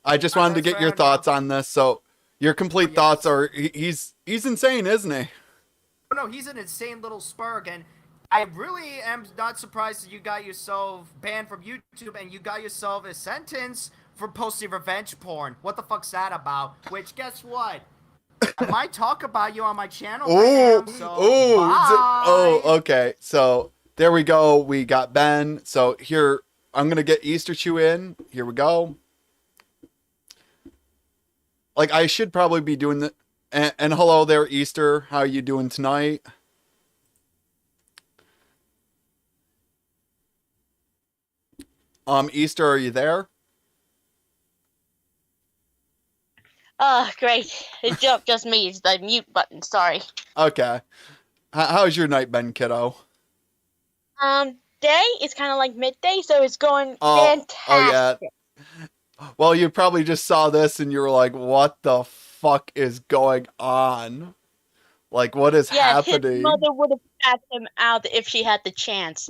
Speaker 5: I just wanted to get your thoughts on this. So, your complete thoughts are he's insane, isn't he?
Speaker 17: No, he's an insane little spurg, and I really am not surprised that you got yourself banned from YouTube and you got yourself a sentence for posting revenge porn. What the fuck's that about? Which, guess what? I might talk about you on my channel.
Speaker 5: Okay. So there we go. We got Ben. So here, I'm gonna get Easter Chew in. Here we go. Like I should probably be doing the. And hello there, Easter. How you doing tonight? Easter, are you there?
Speaker 18: Oh, great. It's just me. It's the mute button. Sorry.
Speaker 5: Okay. How's your night been, kiddo?
Speaker 18: Day is kind of like midday, so it's going fantastic.
Speaker 5: Oh, yeah. Well, you probably just saw this and you were like, what the fuck is going on? Like, what is happening?
Speaker 18: His mother would have passed him out if she had the chance.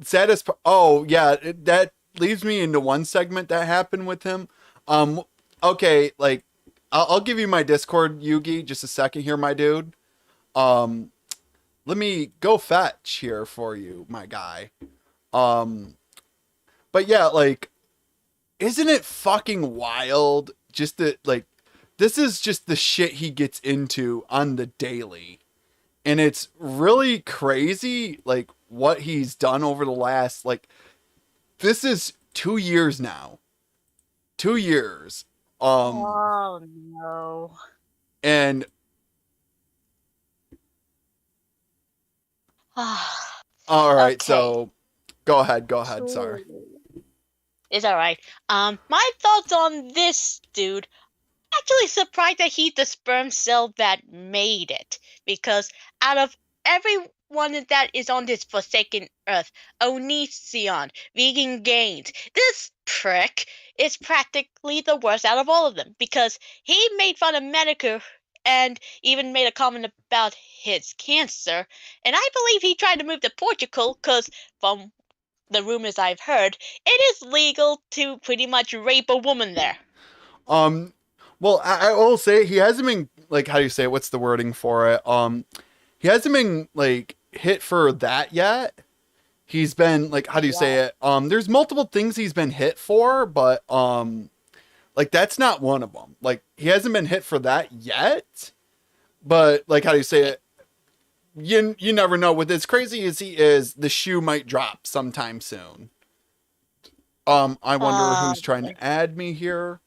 Speaker 5: Saddest. Oh, yeah. That leaves me into one segment that happened with him. Okay, like, I'll give you my Discord, Yugi, just a second here, my dude. Let me go fetch here for you, my guy. But yeah, like, isn't it fucking wild? Just that, like, this is just the shit he gets into on the daily. And it's really crazy, like, what he's done over the last, like, this is 2 years now. 2 years.
Speaker 18: Oh, no.
Speaker 5: And all right,
Speaker 18: Okay.
Speaker 5: so go ahead, sorry.
Speaker 18: It's all right. My thoughts on this dude. Actually surprised that he's the sperm cell that made it, because out of everyone that is on this forsaken earth, Onision, Vegan Gains, this prick is practically the worst out of all of them, because he made fun of Medicare and even made a comment about his cancer, and I believe he tried to move to Portugal because, from the rumors I've heard, it is legal to pretty much rape a woman there.
Speaker 5: Well, I will say he hasn't been, like, how do you say it? What's the wording for it? He hasn't been, like, hit for that yet. He's been, like, how do you say it? There's multiple things he's been hit for, but, like, that's not one of them. Like, he hasn't been hit for that yet, but, like, how do you say it? You never know. With as crazy as he is, the shoe might drop sometime soon. I wonder who's trying to add me here.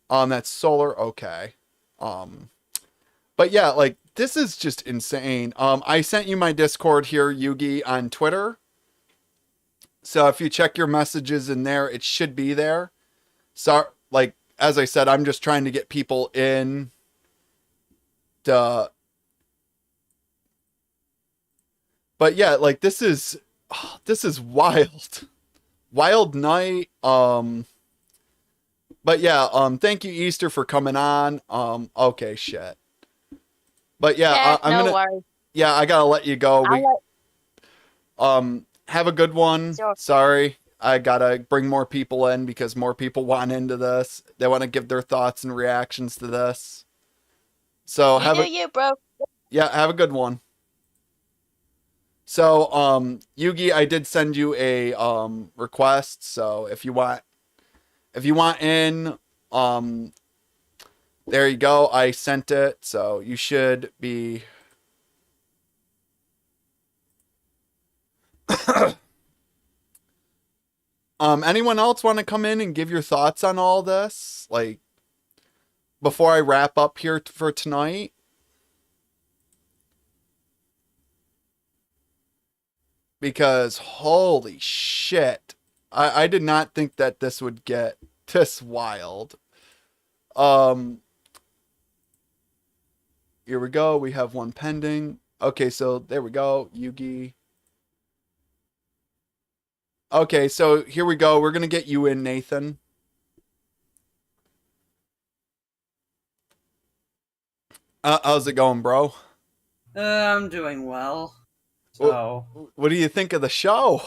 Speaker 5: That's Solar. Okay. But yeah, like, this is just insane. I sent you my Discord here, Yugi, on Twitter. So if you check your messages in there, it should be there. So, like, as I said, I'm just trying to get people in the... But yeah, like, this is wild. Wild night. But yeah, thank you, Easter, for coming on. Okay, shit. But yeah, I'm gonna.
Speaker 18: Worries.
Speaker 5: Yeah, I gotta let you go. Have a good one.
Speaker 18: Sure.
Speaker 5: Sorry, I gotta bring more people in because more people want into this. They want to give their thoughts and reactions to this. So
Speaker 18: You, bro.
Speaker 5: Yeah, have a good one. So, Yugi, I did send you a request. So if you want in, there you go. I sent it, so you should be. Anyone else want to come in and give your thoughts on all this? Like, before I wrap up here for tonight? Because holy shit, I did not think that this would get this wild. Here we go. We have one pending. Okay, so there we go. Yugi. Okay, so here we go. We're going to get you in, Nathan. How's it going, bro?
Speaker 19: I'm doing well. So,
Speaker 5: what do you think of the show?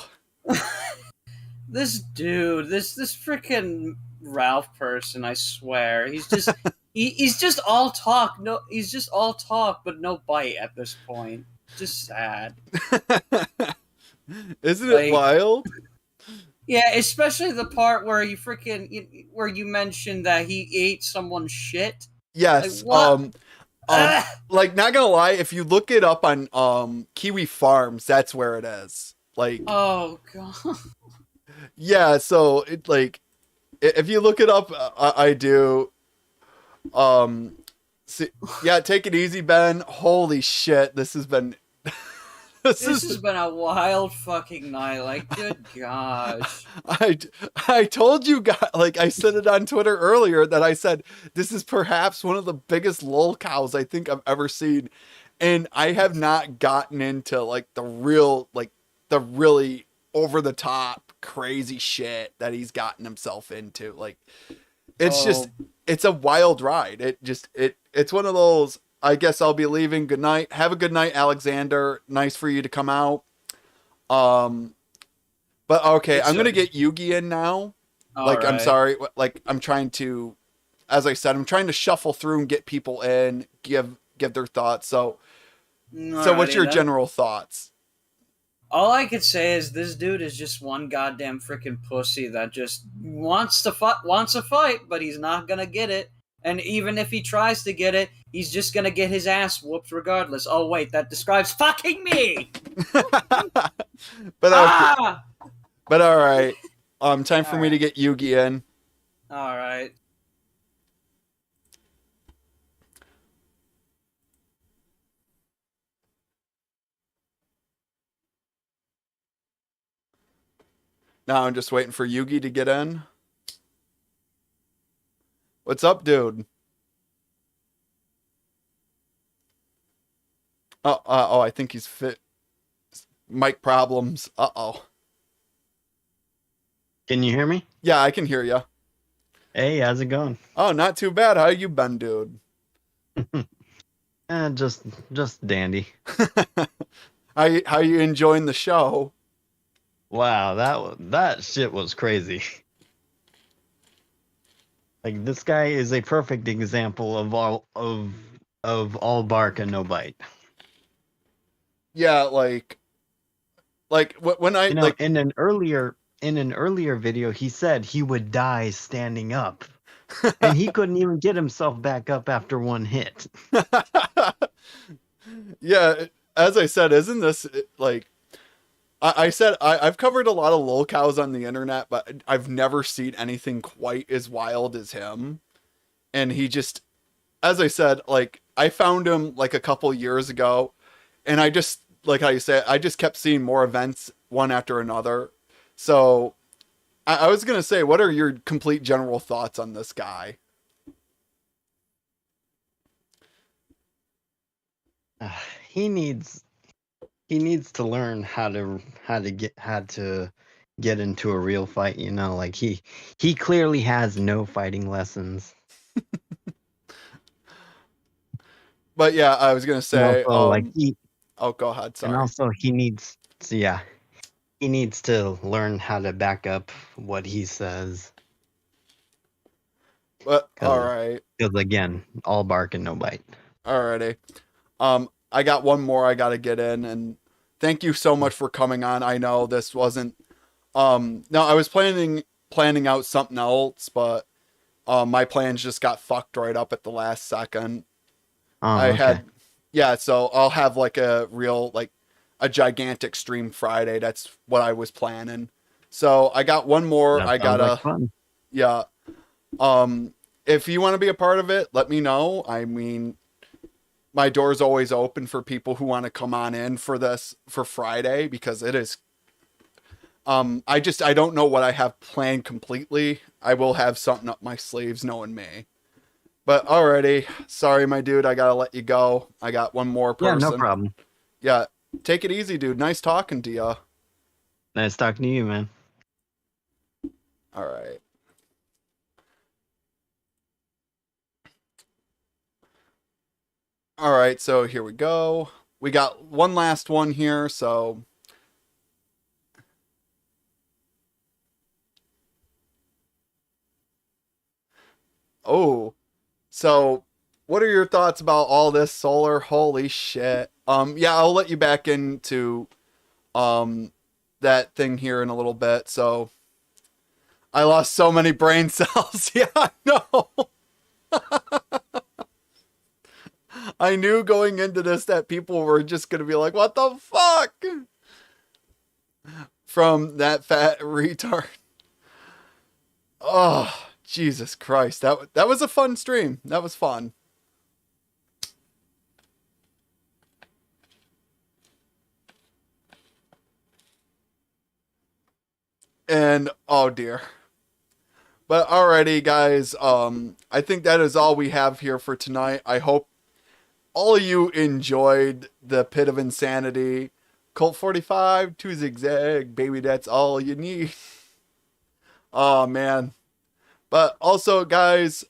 Speaker 19: this dude, this freaking Ralph person, I swear, he's just he's just all talk. No, he's just all talk, but no bite at this point. Just sad.
Speaker 5: Isn't it wild?
Speaker 19: Yeah, especially the part where where you mentioned that he ate someone's shit.
Speaker 5: Yes.
Speaker 19: Like,
Speaker 5: like, not gonna lie, if you look it up on Kiwi Farms, that's where it is. Like,
Speaker 19: oh god.
Speaker 5: Yeah, so it like, if you look it up, I do. See, yeah, take it easy, Ben. Holy shit, this has been.
Speaker 19: This has been a wild fucking night. Like, good gosh.
Speaker 5: I told you guys, like, I said it on Twitter earlier that I said this is perhaps one of the biggest lolcows I think I've ever seen, and I have not gotten into like the really over the top crazy shit that he's gotten himself into. Like, it's a wild ride. It's one of those. I guess I'll be leaving. Good night. Have a good night, Alexander. Nice for you to come out. But okay, I'm gonna get Yugi in now. Like, I'm sorry. Like, I'm trying to, as I said, I'm trying to shuffle through and get people in, give their thoughts. So what's your general thoughts?
Speaker 19: All I could say is this dude is just one goddamn freaking pussy that just wants a fight, but he's not gonna get it. And even if he tries to get it, he's just gonna get his ass whooped regardless. Oh wait, that describes fucking me.
Speaker 5: But all right. Time for me to get Yugi in.
Speaker 19: All right.
Speaker 5: Now I'm just waiting for Yugi to get in. What's up, dude? Oh, I think he's fit. Mic problems. Uh-oh.
Speaker 20: Can you hear me?
Speaker 5: Yeah, I can hear you.
Speaker 20: Hey, how's it going?
Speaker 5: Oh, not too bad. How you been, dude?
Speaker 20: Just dandy.
Speaker 5: How you enjoying the show?
Speaker 20: Wow, that shit was crazy. Like, this guy is a perfect example of all bark and no bite.
Speaker 5: Yeah, like when I like
Speaker 20: in an earlier video, he said he would die standing up, and he couldn't even get himself back up after one hit.
Speaker 5: Yeah, as I said, isn't this like? I said I've covered a lot of lolcows on the internet, but I've never seen anything quite as wild as him. And he just, as I said, like, I found him like a couple years ago, and I just, like how you say, I just kept seeing more events one after another. So I was gonna say, what are your complete general thoughts on this guy?
Speaker 20: He needs to learn how to get into a real fight, you know, like he clearly has no fighting lessons.
Speaker 5: But yeah, I was gonna say,
Speaker 20: also,
Speaker 5: oh, go ahead. Sorry.
Speaker 20: And also, he needs to learn how to back up what he says.
Speaker 5: But all right,
Speaker 20: because again, all bark and no bite.
Speaker 5: Alrighty. I got one more I got to get in, and thank you so much for coming on. I know this wasn't, no, I was planning out something else, but my plans just got fucked right up at the last second. So I'll have like a real, like a gigantic stream Friday. That's what I was planning. So I got one more.
Speaker 20: That
Speaker 5: I
Speaker 20: sounds
Speaker 5: gotta,
Speaker 20: like fun.
Speaker 5: yeah. If you want to be a part of it, let me know. I mean, my door's always open for people who want to come on in for this for Friday, because it is. I don't know what I have planned completely. I will have something up my sleeves, knowing me. But alrighty, sorry, my dude. I gotta let you go. I got one more person.
Speaker 20: Yeah, no problem.
Speaker 5: Yeah, take it easy, dude. Nice talking to you.
Speaker 20: Nice talking to you, man.
Speaker 5: All right. All right, so here we go. We got one last one here, so. Oh, so what are your thoughts about all this solar? Holy shit. Yeah, I'll let you back into that thing here in a little bit. So I lost so many brain cells. Yeah, I know. I knew going into this that people were just going to be like, what the fuck? From that fat retard. Oh, Jesus Christ. That was a fun stream. That was fun. And oh dear. But alrighty, guys. I think that is all we have here for tonight. I hope all of you enjoyed the Pit of Insanity. Colt 45, 2 Zigzag, baby, that's all you need. Oh man. But also, guys,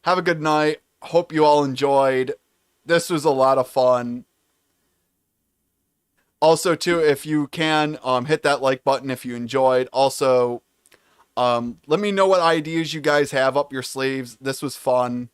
Speaker 5: have a good night. Hope you all enjoyed. This was a lot of fun. Also, too, if you can, hit that like button if you enjoyed. Also, let me know what ideas you guys have up your sleeves. This was fun.